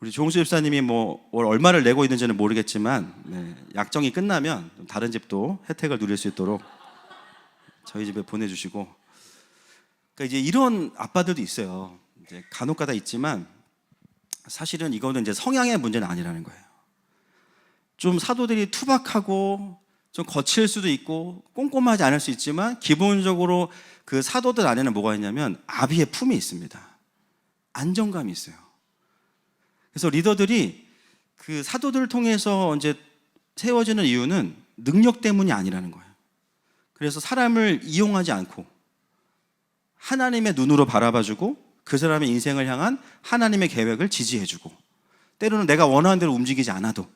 우리 조홍수 집사님이 뭐 월 얼마를 내고 있는지는 모르겠지만 약정이 끝나면 다른 집도 혜택을 누릴 수 있도록 저희 집에 보내주시고. 그러니까 이제 이런 아빠들도 있어요. 이제 간혹가다 있지만 사실은 이거는 이제 성향의 문제는 아니라는 거예요. 좀 사도들이 투박하고 좀 거칠 수도 있고 꼼꼼하지 않을 수 있지만 기본적으로 그 사도들 안에는 뭐가 있냐면 아비의 품이 있습니다. 안정감이 있어요. 그래서 리더들이 그 사도들을 통해서 이제 세워지는 이유는 능력 때문이 아니라는 거예요. 그래서 사람을 이용하지 않고 하나님의 눈으로 바라봐주고 그 사람의 인생을 향한 하나님의 계획을 지지해주고 때로는 내가 원하는 대로 움직이지 않아도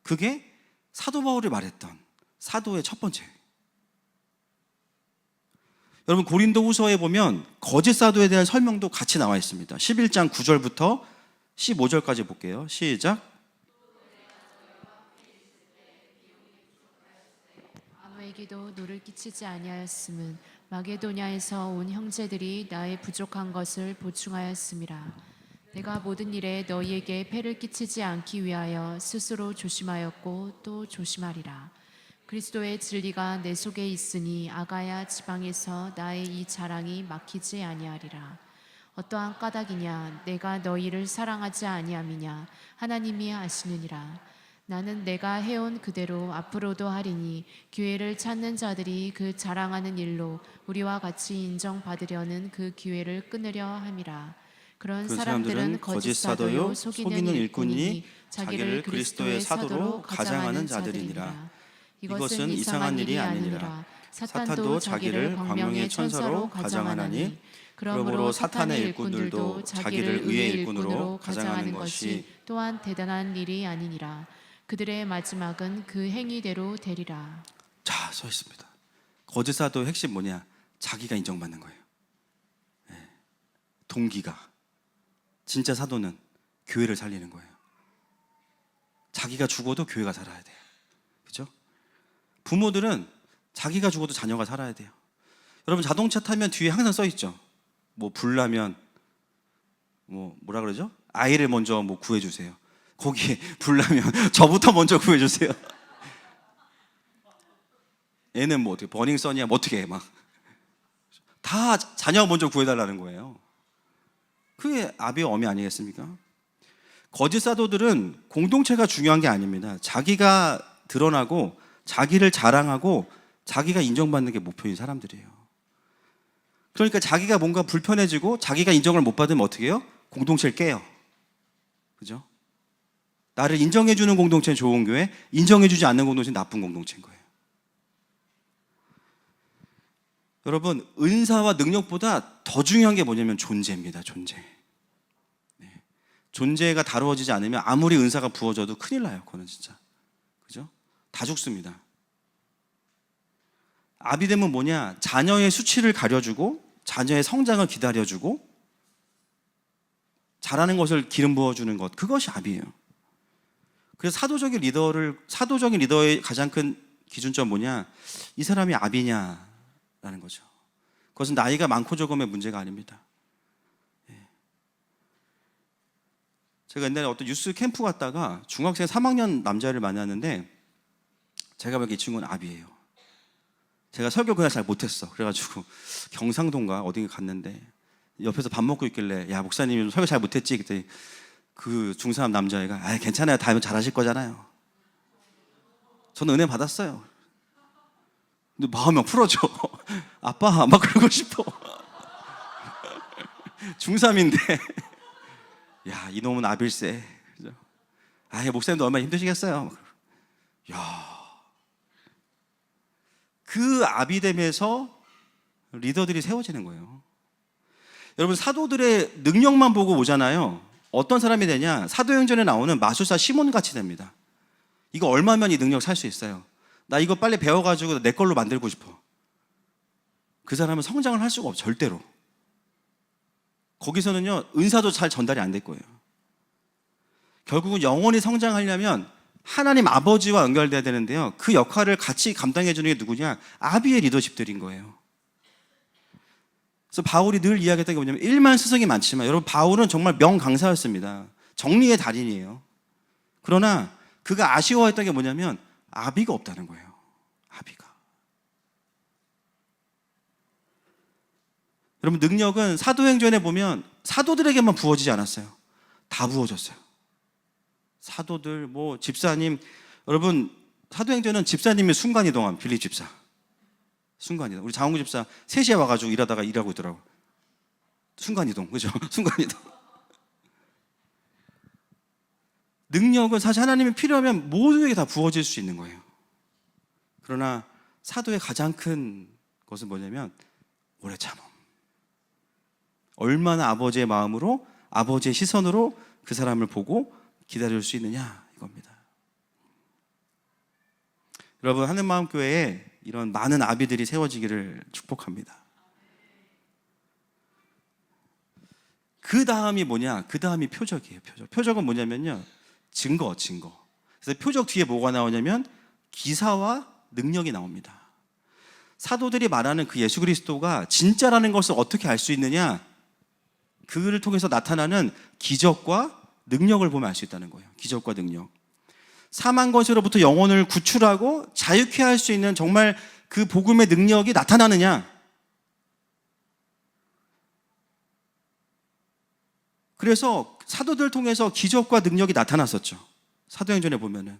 그게 사도 바울이 말했던 사도의 첫 번째. 여러분 고린도 후서에 보면 거짓 사도에 대한 설명도 같이 나와 있습니다. 11장 9절부터 15절까지 볼게요. 시작. 아무에게도 누를 끼치지 아니하였음은 마게도냐에서 온 형제들이 나의 부족한 것을 보충하였음이라. 내가 모든 일에 너희에게 폐를 끼치지 않기 위하여 스스로 조심하였고 또 조심하리라. 그리스도의 진리가 내 속에 있으니 아가야 지방에서 나의 이 자랑이 막히지 아니하리라. 어떠한 까닭이냐? 내가 너희를 사랑하지 아니함이냐? 하나님이 아시느니라. 나는 내가 해온 그대로 앞으로도 하리니 기회를 찾는 자들이 그 자랑하는 일로 우리와 같이 인정받으려는 그 기회를 끊으려 함이라. 그런 사람들은 거짓 사도요 속이는 일꾼이니 자기를 그리스도의 사도로 가장하는 자들이니라. 이것은 이상한 일이 아니니라. 사탄도 자기를 광명의 천사로 가장하나니 그러므로 사탄의 일꾼들도 자기를 의의 일꾼으로 가장하는 것이 또한 대단한 일이 아니니라. 그들의 마지막은 그 행위대로 되리라. 자, 써 있습니다. 거짓 사도의 핵심 뭐냐? 자기가 인정받는 거예요. 동기가. 진짜 사도는 교회를 살리는 거예요. 자기가 죽어도 교회가 살아야 돼요. 그죠? 부모들은 자기가 죽어도 자녀가 살아야 돼요. 여러분, 자동차 타면 뒤에 항상 써 있죠. 뭐 불나면 뭐라 그러죠? 아이를 먼저 뭐 구해주세요. 거기에 불나면 저부터 먼저 구해주세요. 얘는 뭐 어떻게 버닝썬이야 뭐 어떻게 해 막 다 자녀 먼저 구해달라는 거예요. 그게 아비의 어미 아니겠습니까? 거짓 사도들은 공동체가 중요한 게 아닙니다. 자기가 드러나고 자기를 자랑하고 자기가 인정받는 게 목표인 사람들이에요. 그러니까 자기가 뭔가 불편해지고 자기가 인정을 못 받으면 어떻게 해요? 공동체를 깨요. 그죠? 나를 인정해주는 공동체는 좋은 교회, 인정해주지 않는 공동체는 나쁜 공동체인 거예요. 여러분, 은사와 능력보다 더 중요한 게 뭐냐면 존재입니다. 존재. 존재가 다루어지지 않으면 아무리 은사가 부어져도 큰일 나요. 그거는 진짜. 그죠? 다 죽습니다. 아비됨은 뭐냐? 자녀의 수치를 가려주고 자녀의 성장을 기다려주고 잘하는 것을 기름 부어주는 것, 그것이 아비예요. 그래서 사도적인 리더의 가장 큰 기준점 뭐냐? 이 사람이 아비냐라는 거죠. 그것은 나이가 많고 적음의 문제가 아닙니다. 제가 옛날에 어떤 유스 캠프 갔다가 중학생 3학년 남자를 만났는데 제가 보기엔 이 친구는 아비예요. 제가 설교 그날 잘 못했어. 그래가지고 경상도인가 어딘가 갔는데 옆에서 밥 먹고 있길래 야 목사님이 설교 잘 못했지? 그때 그 중3 남자애가 아 괜찮아요. 다음에 잘하실 거잖아요. 저는 은혜 받았어요. 근데 마음이 막 풀어져. 아빠 막 그러고 싶어. 중3인데 야 이놈은 아빌세. 아 목사님도 얼마나 힘드시겠어요. 야 그 아비됨에서 리더들이 세워지는 거예요. 여러분 사도들의 능력만 보고 오잖아요. 어떤 사람이 되냐? 사도행전에 나오는 마술사 시몬 같이 됩니다. 이거 얼마면 이 능력 살 수 있어요? 나 이거 빨리 배워가지고 내 걸로 만들고 싶어. 그 사람은 성장을 할 수가 없어 절대로. 거기서는요 은사도 잘 전달이 안 될 거예요. 결국은 영원히 성장하려면 하나님 아버지와 연결돼야 되는데요. 그 역할을 같이 감당해 주는 게 누구냐? 아비의 리더십들인 거예요. 그래서 바울이 늘 이야기했던 게 뭐냐면 일만 스승이 많지만 여러분 바울은 정말 명강사였습니다. 정리의 달인이에요. 그러나 그가 아쉬워했던 게 뭐냐면 아비가 없다는 거예요. 아비가. 여러분 능력은 사도행전에 보면 사도들에게만 부어지지 않았어요. 다 부어졌어요. 사도들, 뭐 집사님, 여러분 사도행전은 집사님이 순간이동함. 빌립 집사 순간이동. 우리 장홍구 집사 3시에 와가지고 일하다가 일하고 있더라고. 순간이동, 그죠? 순간이동. 능력은 사실 하나님이 필요하면 모두에게 다 부어질 수 있는 거예요. 그러나 사도의 가장 큰 것은 뭐냐면 오래 참음. 얼마나 아버지의 마음으로 아버지의 시선으로 그 사람을 보고 기다릴 수 있느냐 이겁니다. 여러분 하늘마음교회에 이런 많은 아비들이 세워지기를 축복합니다. 그 다음이 뭐냐? 그 다음이 표적이에요. 표적은 뭐냐면요 증거. 그래서 표적 뒤에 뭐가 나오냐면 기사와 능력이 나옵니다. 사도들이 말하는 그 예수 그리스도가 진짜라는 것을 어떻게 알 수 있느냐? 그를 통해서 나타나는 기적과 능력을 보면 알 수 있다는 거예요. 기적과 능력. 사망 권세로부터 영혼을 구출하고 자유케 할 수 있는 정말 그 복음의 능력이 나타나느냐? 그래서 사도들 통해서 기적과 능력이 나타났었죠. 사도행전에 보면은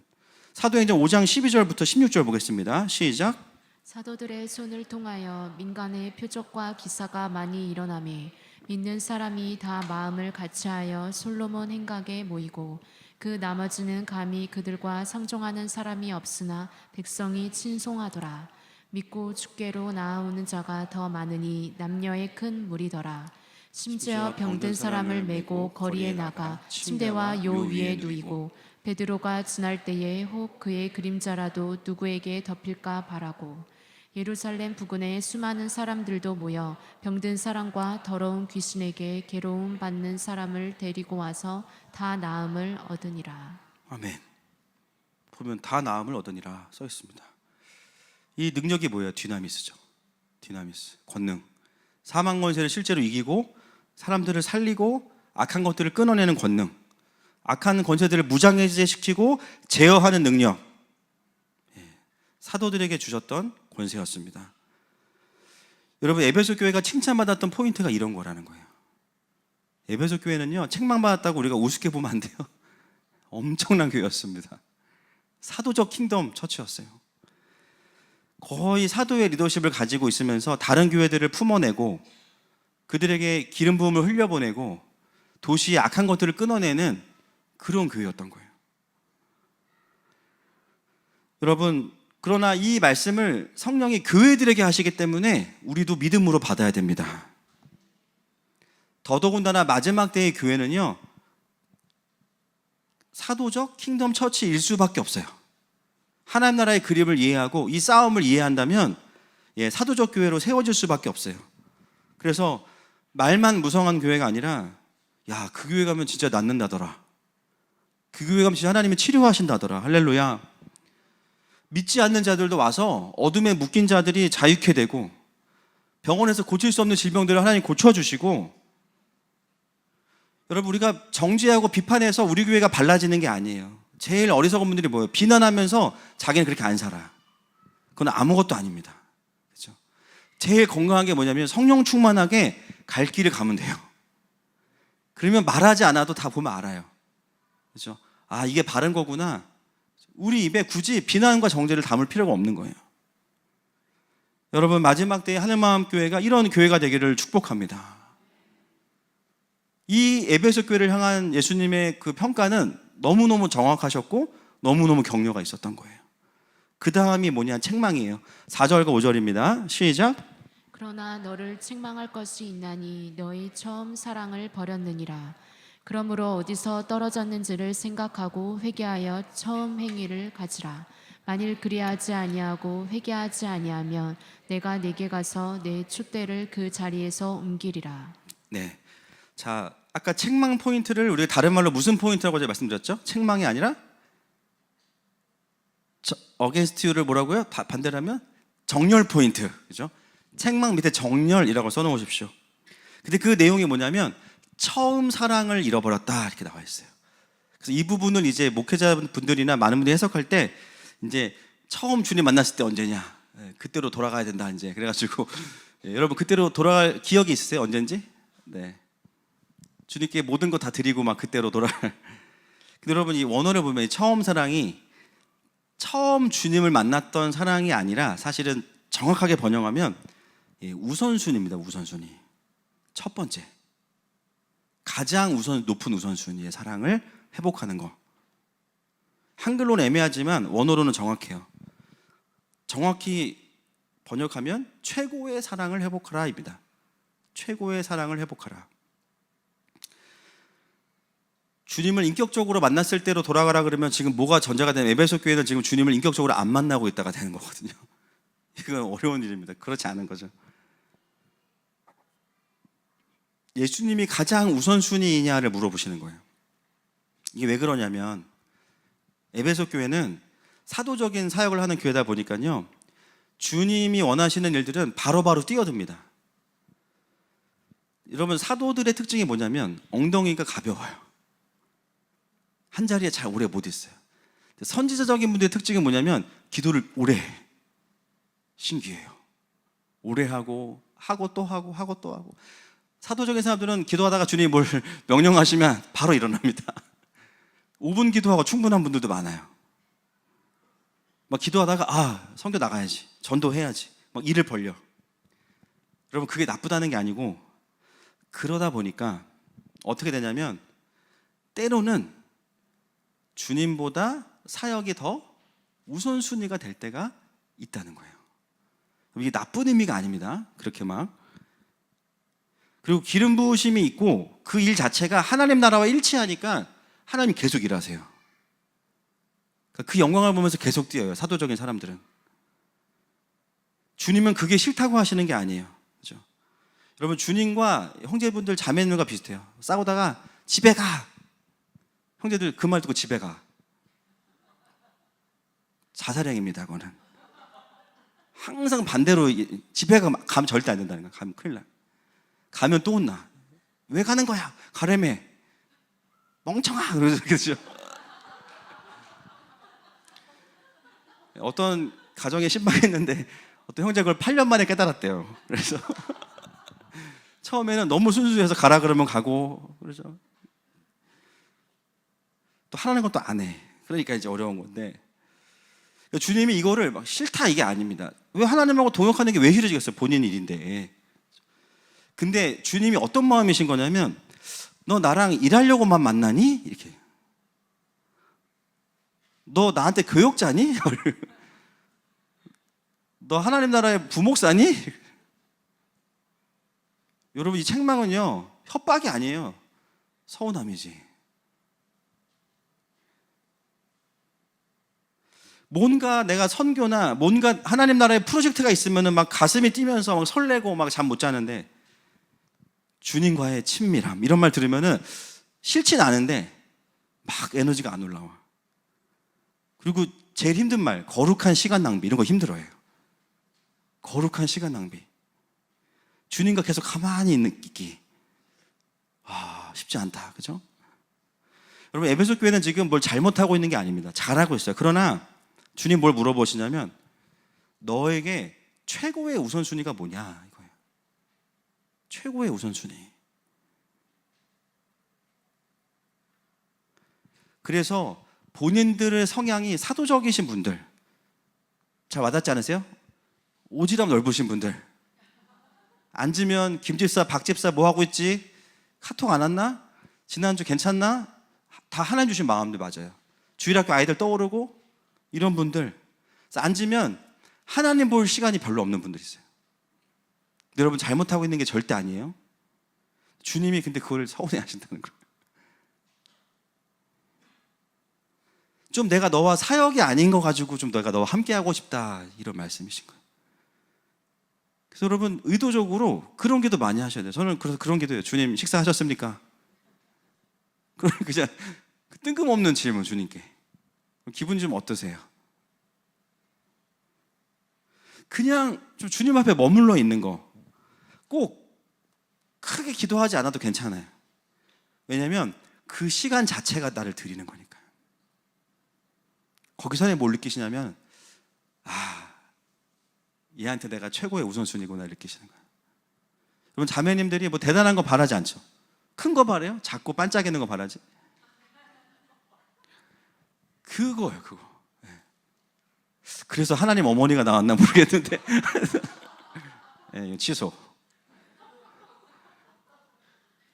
사도행전 5장 12절부터 16절 보겠습니다. 시작. 사도들의 손을 통하여 민간의 표적과 기사가 많이 일어나매 믿는 사람이 다 마음을 같이하여 솔로몬 행각에 모이고 그 나머지는 감히 그들과 상종하는 사람이 없으나 백성이 친송하더라. 믿고 주께로 나아오는 자가 더 많으니 남녀의 큰 무리더라. 심지어 병든 사람을 메고 거리에 나가 침대와 요 위에 누이고 베드로가 지날 때에 혹 그의 그림자라도 누구에게 덮일까 바라고 예루살렘 부근에 수많은 사람들도 모여 병든 사람과 더러운 귀신에게 괴로움 받는 사람을 데리고 와서 다 나음을 얻으니라. 아멘. 보면 다 나음을 얻으니라 써 있습니다. 이 능력이 뭐예요? 디나미스죠. 디나미스, 권능. 사망 권세를 실제로 이기고 사람들을 살리고 악한 것들을 끊어내는 권능. 악한 권세들을 무장해제시키고 제어하는 능력. 사도들에게 주셨던 권세였습니다. 여러분, 에베소 교회가 칭찬받았던 포인트가 이런 거라는 거예요. 에베소 교회는요, 책망받았다고 우리가 우습게 보면 안 돼요. 엄청난 교회였습니다. 사도적 킹덤 처치였어요. 거의 사도의 리더십을 가지고 있으면서 다른 교회들을 품어내고 그들에게 기름 부음을 흘려보내고 도시의 악한 것들을 끊어내는 그런 교회였던 거예요. 여러분, 그러나 이 말씀을 성령이 교회들에게 하시기 때문에 우리도 믿음으로 받아야 됩니다. 더더군다나 마지막 때의 교회는요, 사도적 킹덤 처치일 수밖에 없어요. 하나님 나라의 그림을 이해하고 이 싸움을 이해한다면 사도적 교회로 세워질 수밖에 없어요. 그래서 말만 무성한 교회가 아니라 야, 그 교회 가면 진짜 낫는다더라. 그 교회 가면 진짜 하나님이 치료하신다더라. 할렐루야. 믿지 않는 자들도 와서 어둠에 묶인 자들이 자유케 되고 병원에서 고칠 수 없는 질병들을 하나님 고쳐주시고, 여러분, 우리가 정죄하고 비판해서 우리 교회가 발라지는 게 아니에요. 제일 어리석은 분들이 뭐예요? 비난하면서 자기는 그렇게 안 살아. 그건 아무것도 아닙니다. 그렇죠? 제일 건강한 게 뭐냐면 성령 충만하게 갈 길을 가면 돼요. 그러면 말하지 않아도 다 보면 알아요. 그렇죠? 아, 이게 바른 거구나. 우리 입에 굳이 비난과 정죄를 담을 필요가 없는 거예요. 여러분, 마지막 때의 하늘마음교회가 이런 교회가 되기를 축복합니다. 이 에베소 교회를 향한 예수님의 그 평가는 너무너무 정확하셨고 너무너무 격려가 있었던 거예요. 그 다음이 뭐냐? 책망이에요. 4절과 5절입니다. 시작. 그러나 너를 책망할 것이 있나니 너희 처음 사랑을 버렸느니라. 그러므로 어디서 떨어졌는지를 생각하고 회개하여 처음 행위를 가지라. 만일 그리하지 아니하고 회개하지 아니하면 내가 네게 가서 내 촛대를 그 자리에서 옮기리라. 네. 자, 아까 책망 포인트를 우리가 다른 말로 무슨 포인트라고 제가 말씀드렸죠? 책망이 아니라 against you를 뭐라고요? 반대로 하면 정렬 포인트. 그죠? 책망 밑에 정렬이라고 써놓으십시오. 근데 그 내용이 뭐냐면 처음 사랑을 잃어버렸다 이렇게 나와 있어요. 그래서 이 부분을 이제 목회자분들이나 많은 분들이 해석할 때 이제 처음 주님 만났을 때 언제냐? 그때로 돌아가야 된다 이제. 그래가지고 여러분 그때로 돌아갈 기억이 있으세요? 언젠지? 네. 주님께 모든 거 다 드리고 막 그때로 돌아갈. 근데 여러분 이 원어를 보면 처음 사랑이 처음 주님을 만났던 사랑이 아니라 사실은 정확하게 번역하면 우선순위입니다. 우선순위. 첫 번째. 가장 높은 우선순위의 사랑을 회복하는 거. 한글로는 애매하지만 원어로는 정확해요. 정확히 번역하면 최고의 사랑을 회복하라입니다. 최고의 사랑을 회복하라. 주님을 인격적으로 만났을 때로 돌아가라 그러면 지금 뭐가 전제가 되면 에베소 교회는 지금 주님을 인격적으로 안 만나고 있다가 되는 거거든요. 이건 어려운 일입니다. 그렇지 않은 거죠. 예수님이 가장 우선순위이냐를 물어보시는 거예요. 이게 왜 그러냐면 에베소 교회는 사도적인 사역을 하는 교회다 보니까요, 주님이 원하시는 일들은 바로바로 뛰어듭니다. 여러분, 사도들의 특징이 뭐냐면 엉덩이가 가벼워요. 한 자리에 잘 오래 못 있어요. 선지자적인 분들의 특징이 뭐냐면 기도를 오래 해. 신기해요. 오래 하고 또 하고 또 하고. 사도적인 사람들은 기도하다가 주님이 뭘 명령하시면 바로 일어납니다. 5분 기도하고 충분한 분들도 많아요. 막 기도하다가 선교 나가야지, 전도해야지, 막 일을 벌려. 여러분 그게 나쁘다는 게 아니고, 그러다 보니까 어떻게 되냐면 때로는 주님보다 사역이 더 우선순위가 될 때가 있다는 거예요. 이게 나쁜 의미가 아닙니다. 그렇게 막. 그리고 기름 부으심이 있고 그 일 자체가 하나님 나라와 일치하니까 하나님 계속 일하세요. 그 영광을 보면서 계속 뛰어요. 사도적인 사람들은. 주님은 그게 싫다고 하시는 게 아니에요. 그렇죠? 여러분, 주님과 형제분들 자매님과 비슷해요. 싸우다가 집에 가. 형제들 그 말 듣고 집에 가. 자살행입니다. 그거는. 항상 반대로 집에 가면 절대 안 된다는 거야. 가면 큰일 나. 가면 또 혼나. 왜 가는 거야? 가래매. 멍청아. 그러죠. 어떤 가정에 신방했는데 어떤 형제가 그걸 8년 만에 깨달았대요. 그래서 처음에는 너무 순수해서 가라 그러면 가고, 그러죠. 또 하라는 건 또 안 해. 그러니까 이제 어려운 건데, 주님이 이거를 막 싫다 이게 아닙니다. 왜 하나님하고 동역하는 게 왜 싫어지겠어요? 본인 일인데. 근데 주님이 어떤 마음이신 거냐면, 너 나랑 일하려고만 만나니? 이렇게. 너 나한테 교역자니? 너 하나님 나라의 부목사니? 여러분, 이 책망은요, 협박이 아니에요. 서운함이지. 뭔가 내가 선교나 뭔가 하나님 나라의 프로젝트가 있으면 막 가슴이 뛰면서 막 설레고 막 잠 못 자는데, 주님과의 친밀함 이런 말 들으면은 싫진 않은데 막 에너지가 안 올라와. 그리고 제일 힘든 말, 거룩한 시간 낭비 이런 거 힘들어해요. 거룩한 시간 낭비. 주님과 계속 가만히 있기. 쉽지 않다. 그죠? 여러분, 에베소 교회는 지금 뭘 잘못하고 있는 게 아닙니다. 잘하고 있어요. 그러나 주님 뭘 물어보시냐면, 너에게 최고의 우선순위가 뭐냐 이거예요. 최고의 우선순위. 그래서 본인들의 성향이 사도적이신 분들, 잘 와닿지 않으세요? 오지랖 넓으신 분들, 앉으면 김집사 박집사 뭐 하고 있지? 카톡 안 왔나? 지난주 괜찮나? 다 하나님 주신 마음들 맞아요. 주일학교 아이들 떠오르고 이런 분들, 앉으면 하나님 볼 시간이 별로 없는 분들이 있어요. 여러분, 잘못하고 있는 게 절대 아니에요. 주님이 근데 그걸 서운해 하신다는 거예요. 좀 내가 너와 사역이 아닌 거 가지고 좀 내가 너와 함께 하고 싶다 이런 말씀이신 거예요. 그래서 여러분, 의도적으로 그런 기도 많이 하셔야 돼요. 저는 그래서 그런 기도해요. 주님, 식사하셨습니까? 그냥 뜬금없는 질문 주님께. 기분이 좀 어떠세요? 그냥 좀 주님 앞에 머물러 있는 거. 꼭 크게 기도하지 않아도 괜찮아요. 왜냐하면 그 시간 자체가 나를 드리는 거니까요. 거기서 뭘 느끼시냐면, 얘한테 내가 최고의 우선순위구나 느끼시는 거예요. 여러분, 자매님들이 뭐 대단한 거 바라지 않죠. 큰 거 바래요? 작고 반짝이는 거 바라지? 그거예요, 그거. 네. 그래서 하나님 어머니가 나왔나 모르겠는데 네, 취소.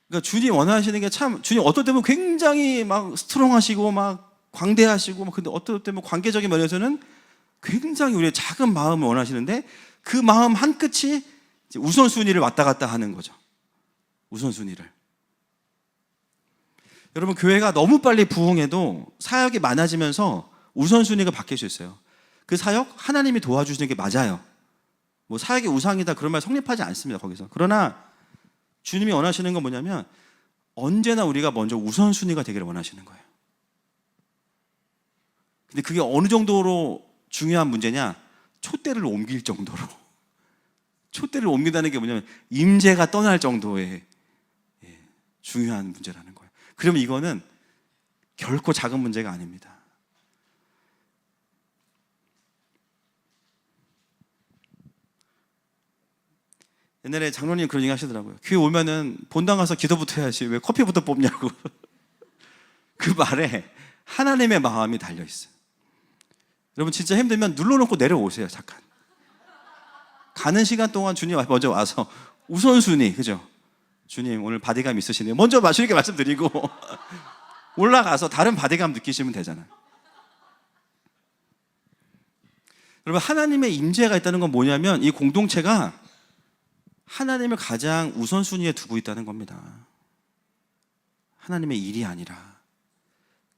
그러니까 주님 원하시는 게 참, 주님 어떨 때면 굉장히 막 스트롱하시고 막 광대하시고 막, 근데 어떨 때면 관계적인 면에서는 굉장히 우리의 작은 마음을 원하시는데, 그 마음 한 끝이 우선순위를 왔다 갔다 하는 거죠. 우선순위를. 여러분, 교회가 너무 빨리 부흥해도 사역이 많아지면서 우선순위가 바뀔 수 있어요. 그 사역 하나님이 도와주시는 게 맞아요. 뭐 사역의 우상이다 그런 말 성립하지 않습니다, 거기서. 그러나 주님이 원하시는 건 뭐냐면, 언제나 우리가 먼저 우선순위가 되기를 원하시는 거예요. 근데 그게 어느 정도로 중요한 문제냐? 촛대를 옮길 정도로. 촛대를 옮긴다는 게 뭐냐면 임재가 떠날 정도의 중요한 문제라는 거예요. 그러면 이거는 결코 작은 문제가 아닙니다. 옛날에 장로님 그런 얘기 하시더라고요. 교회 오면은 본당 가서 기도부터 해야지 왜 커피부터 뽑냐고. 그 말에 하나님의 마음이 달려있어요. 여러분, 진짜 힘들면 눌러놓고 내려오세요. 잠깐 가는 시간 동안 주님 먼저 와서 우선순위, 그죠? 주님 오늘 바디감 있으시네요. 먼저 이렇게 말씀드리고 올라가서 다른 바디감 느끼시면 되잖아요. 여러분, 하나님의 임재가 있다는 건 뭐냐면 이 공동체가 하나님을 가장 우선순위에 두고 있다는 겁니다. 하나님의 일이 아니라,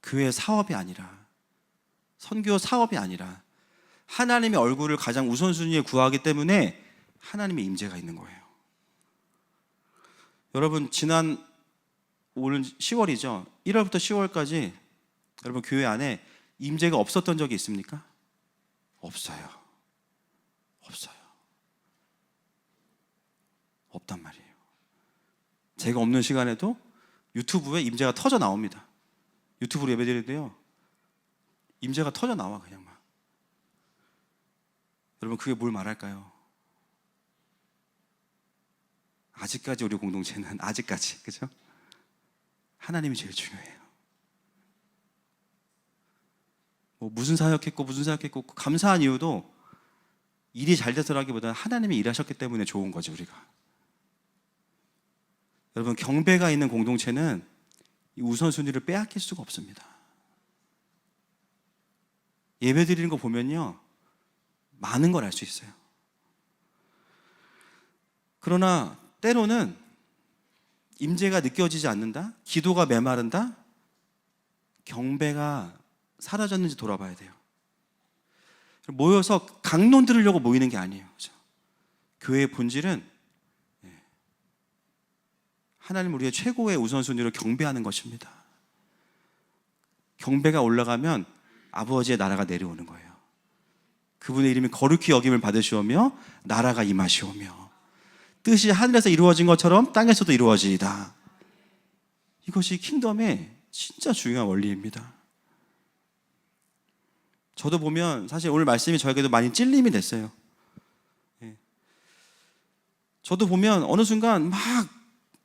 교회 사업이 아니라, 선교 사업이 아니라 하나님의 얼굴을 가장 우선순위에 구하기 때문에 하나님의 임재가 있는 거예요. 여러분, 지난 오늘 10월이죠. 1월부터 10월까지 여러분 교회 안에 임재가 없었던 적이 있습니까? 없어요. 없어요. 없단 말이에요. 제가 없는 시간에도 유튜브에 임재가 터져 나옵니다. 유튜브로 예배드리는데요, 임재가 터져 나와 그냥 막. 여러분, 그게 뭘 말할까요? 아직까지 우리 공동체는 아직까지, 그죠? 하나님이 제일 중요해요. 뭐 무슨 사역했고 감사한 이유도 일이 잘 돼서라기보다는 하나님이 일하셨기 때문에 좋은 거죠, 우리가. 여러분, 경배가 있는 공동체는 이 우선순위를 빼앗길 수가 없습니다. 예배 드리는 거 보면요, 많은 걸 알 수 있어요. 그러나 때로는 임재가 느껴지지 않는다, 기도가 메마른다, 경배가 사라졌는지 돌아봐야 돼요. 모여서 강론 들으려고 모이는 게 아니에요. 그렇죠? 교회의 본질은 하나님 우리의 최고의 우선순위로 경배하는 것입니다. 경배가 올라가면 아버지의 나라가 내려오는 거예요. 그분의 이름이 거룩히 여김을 받으시오며 나라가 임하시오며 뜻이 하늘에서 이루어진 것처럼 땅에서도 이루어지이다. 이것이 킹덤의 진짜 중요한 원리입니다. 저도 보면 사실 오늘 말씀이 저에게도 많이 찔림이 됐어요. 저도 보면 어느 순간 막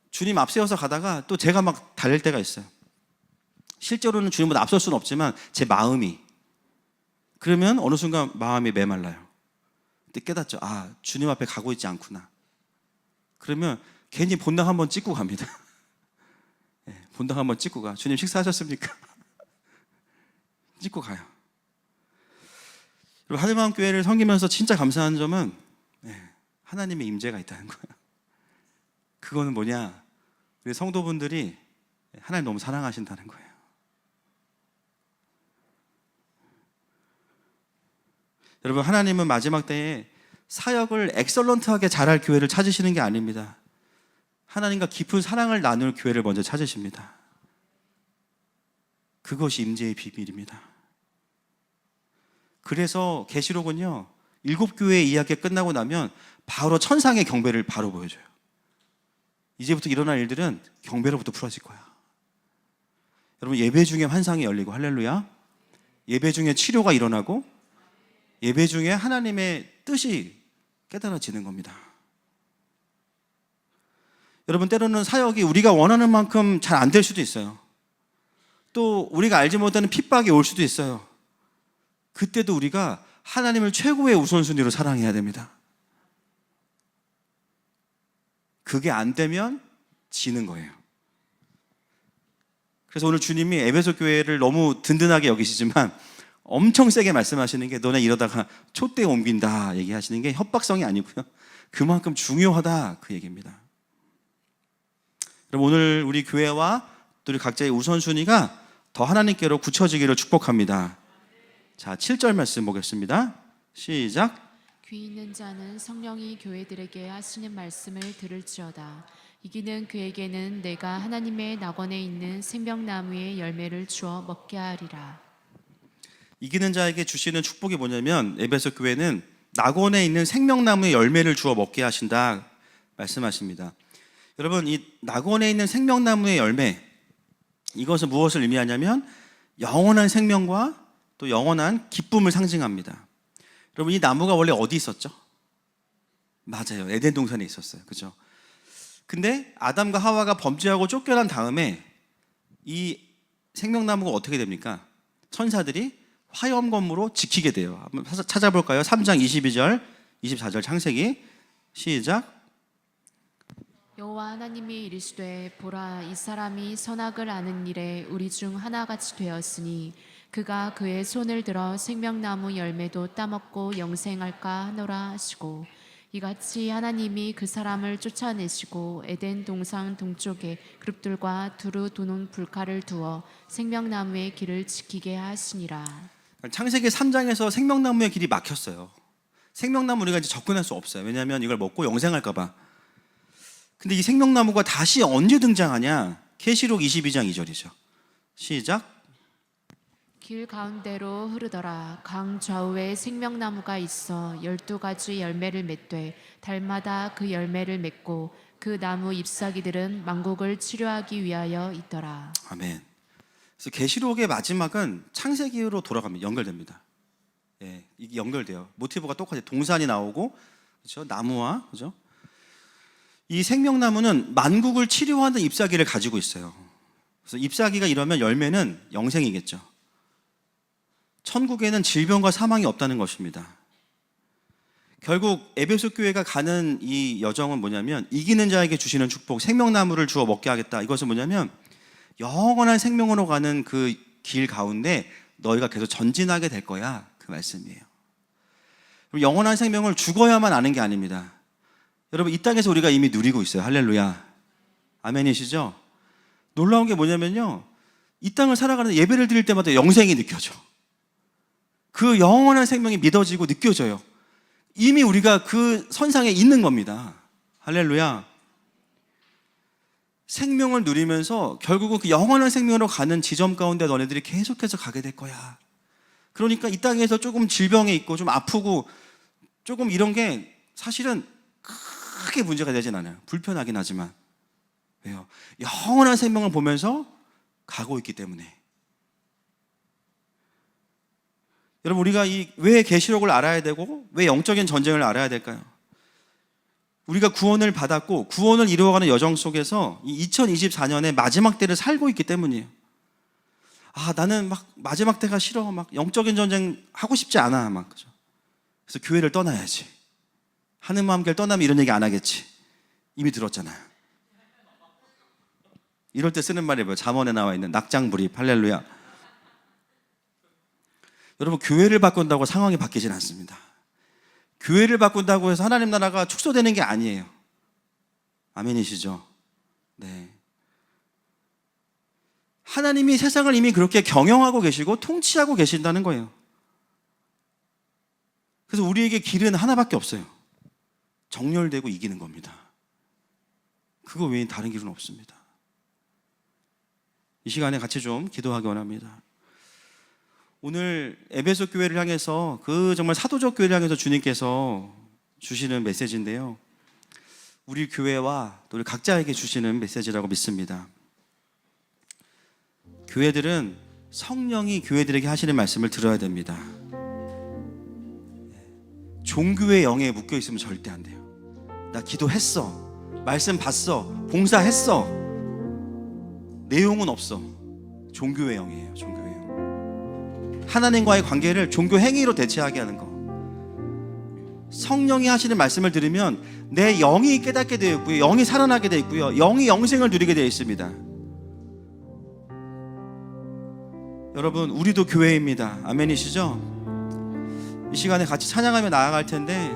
주님 앞세워서 가다가 또 제가 막 달릴 때가 있어요. 실제로는 주님보다 앞설 수는 없지만 제 마음이, 그러면 어느 순간 마음이 메말라요. 그때 깨닫죠. 아, 주님 앞에 가고 있지 않구나. 그러면 괜히 본당 한번 찍고 갑니다. 본당 한번 찍고 가. 주님 식사하셨습니까? 찍고 가요. 그리고 하늘마음교회를 섬기면서 진짜 감사한 점은 하나님의 임재가 있다는 거예요. 그거는 뭐냐? 우리 성도분들이 하나님 너무 사랑하신다는 거예요. 여러분, 하나님은 마지막 때에 사역을 엑설런트하게 잘할 교회를 찾으시는 게 아닙니다. 하나님과 깊은 사랑을 나눌 교회를 먼저 찾으십니다. 그것이 임재의 비밀입니다. 그래서 계시록은요, 7교회의 이야기가 끝나고 나면 바로 천상의 경배를 바로 보여줘요. 이제부터 일어날 일들은 경배로부터 풀어질 거야. 여러분, 예배 중에 환상이 열리고, 할렐루야. 예배 중에 치료가 일어나고, 예배 중에 하나님의 뜻이 깨달아지는 겁니다. 여러분, 때로는 사역이 우리가 원하는 만큼 잘 안 될 수도 있어요. 또 우리가 알지 못하는 핍박이 올 수도 있어요. 그때도 우리가 하나님을 최고의 우선순위로 사랑해야 됩니다. 그게 안 되면 지는 거예요. 그래서 오늘 주님이 에베소 교회를 너무 든든하게 여기시지만 엄청 세게 말씀하시는 게, 너네 이러다가 촛대 옮긴다 얘기하시는 게 협박성이 아니고요, 그만큼 중요하다 그 얘기입니다. 여러분, 오늘 우리 교회와 또 우리 각자의 우선순위가 더 하나님께로 굳혀지기를 축복합니다. 자, 7절 말씀 보겠습니다. 시작. 귀 있는 자는 성령이 교회들에게 하시는 말씀을 들을지어다. 이기는 그에게는 내가 하나님의 낙원에 있는 생명나무의 열매를 주어 먹게 하리라. 이기는 자에게 주시는 축복이 뭐냐면, 에베소 교회는 낙원에 있는 생명나무의 열매를 주어 먹게 하신다 말씀하십니다. 여러분, 이 낙원에 있는 생명나무의 열매, 이것은 무엇을 의미하냐면 영원한 생명과 또 영원한 기쁨을 상징합니다. 여러분, 이 나무가 원래 어디 있었죠? 맞아요, 에덴 동산에 있었어요. 그죠? 근데 아담과 하와가 범죄하고 쫓겨난 다음에 이 생명나무가 어떻게 됩니까? 천사들이 화염검으로 지키게 돼요. 한번 찾아볼까요? 3장 22절, 24절 창세기 시작. 여호와 하나님이 이르시되 보라, 이 사람이 선악을 아는 일에 우리 중 하나같이 되었으니 그가 그의 손을 들어 생명나무 열매도 따먹고 영생할까 하노라 하시고, 이같이 하나님이 그 사람을 쫓아내시고 에덴 동산 동쪽에 그룹들과 두루 도는 불칼을 두어 생명나무의 길을 지키게 하시니라. 창세기 3장에서 생명나무의 길이 막혔어요. 생명나무 우리가 이제 접근할 수 없어요. 왜냐하면 이걸 먹고 영생할까 봐. 근데 이 생명나무가 다시 언제 등장하냐? 계시록 22장 2절이죠. 시작. 길 가운데로 흐르더라. 강 좌우에 생명나무가 있어 12가지 열매를 맺되 달마다 그 열매를 맺고 그 나무 잎사귀들은 만국을 치료하기 위하여 있더라. 아멘. 그래서 계시록의 마지막은 창세기로 돌아갑니다. 연결됩니다. 예, 이게 연결돼요. 모티브가 똑같아요. 동산이 나오고, 그렇죠? 나무와, 그렇죠? 이 생명나무는 만국을 치료하는 잎사귀를 가지고 있어요. 그래서 잎사귀가 이러면 열매는 영생이겠죠. 천국에는 질병과 사망이 없다는 것입니다. 결국 에베소 교회가 가는 이 여정은 뭐냐면 이기는 자에게 주시는 축복, 생명나무를 주어 먹게 하겠다. 이것은 뭐냐면 영원한 생명으로 가는 그 길 가운데 너희가 계속 전진하게 될 거야. 그 말씀이에요. 그럼 영원한 생명을 죽어야만 아는 게 아닙니다. 여러분, 이 땅에서 우리가 이미 누리고 있어요. 할렐루야. 아멘이시죠? 놀라운 게 뭐냐면요, 이 땅을 살아가는 예배를 드릴 때마다 영생이 느껴져. 그 영원한 생명이 믿어지고 느껴져요. 이미 우리가 그 선상에 있는 겁니다. 할렐루야. 생명을 누리면서 결국은 그 영원한 생명으로 가는 지점 가운데 너네들이 계속해서 가게 될 거야. 그러니까 이 땅에서 조금 질병에 있고 좀 아프고 조금 이런 게 사실은 크게 문제가 되진 않아요. 불편하긴 하지만. 왜요? 영원한 생명을 보면서 가고 있기 때문에. 여러분, 우리가 왜 계시록을 알아야 되고 왜 영적인 전쟁을 알아야 될까요? 우리가 구원을 받았고 구원을 이루어가는 여정 속에서 이 2024년의 마지막 때를 살고 있기 때문이에요. 아, 나는 막 마지막 때가 싫어. 막 영적인 전쟁 하고 싶지 않아. 막, 그죠? 그래서 교회를 떠나야지. 하느님과 함께 떠나면 이런 얘기 안 하겠지. 이미 들었잖아요. 이럴 때 쓰는 말이 뭐예요? 잠언에 나와 있는 낙장불입. 할렐루야. 여러분, 교회를 바꾼다고 상황이 바뀌진 않습니다. 교회를 바꾼다고 해서 하나님 나라가 축소되는 게 아니에요. 아멘이시죠? 네. 하나님이 세상을 이미 그렇게 경영하고 계시고 통치하고 계신다는 거예요. 그래서 우리에게 길은 하나밖에 없어요. 정렬되고 이기는 겁니다. 그거 외엔 다른 길은 없습니다. 이 시간에 같이 좀 기도하기 원합니다. 오늘 에베소 교회를 향해서 그 정말 사도적 교회를 향해서 주님께서 주시는 메시지인데요, 우리 교회와 또 우리 각자에게 주시는 메시지라고 믿습니다. 교회들은 성령이 교회들에게 하시는 말씀을 들어야 됩니다. 종교의 영에 묶여 있으면 절대 안 돼요. 나 기도했어, 말씀 봤어, 봉사했어, 내용은 없어. 종교의 영이에요. 종교의 영. 하나님과의 관계를 종교 행위로 대체하게 하는 거. 성령이 하시는 말씀을 들으면 내 영이 깨닫게 되어 있고요, 영이 살아나게 되어 있고요, 영이 영생을 누리게 되어 있습니다. 여러분, 우리도 교회입니다. 아멘이시죠? 이 시간에 같이 찬양하며 나아갈 텐데,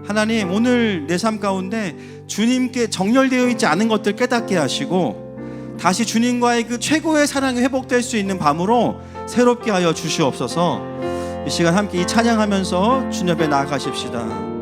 하나님, 오늘 내 삶 가운데 주님께 정렬되어 있지 않은 것들 깨닫게 하시고 다시 주님과의 그 최고의 사랑이 회복될 수 있는 밤으로 새롭게 하여 주시옵소서. 이 시간 함께 이 찬양하면서 주님 앞에 나아가십시다.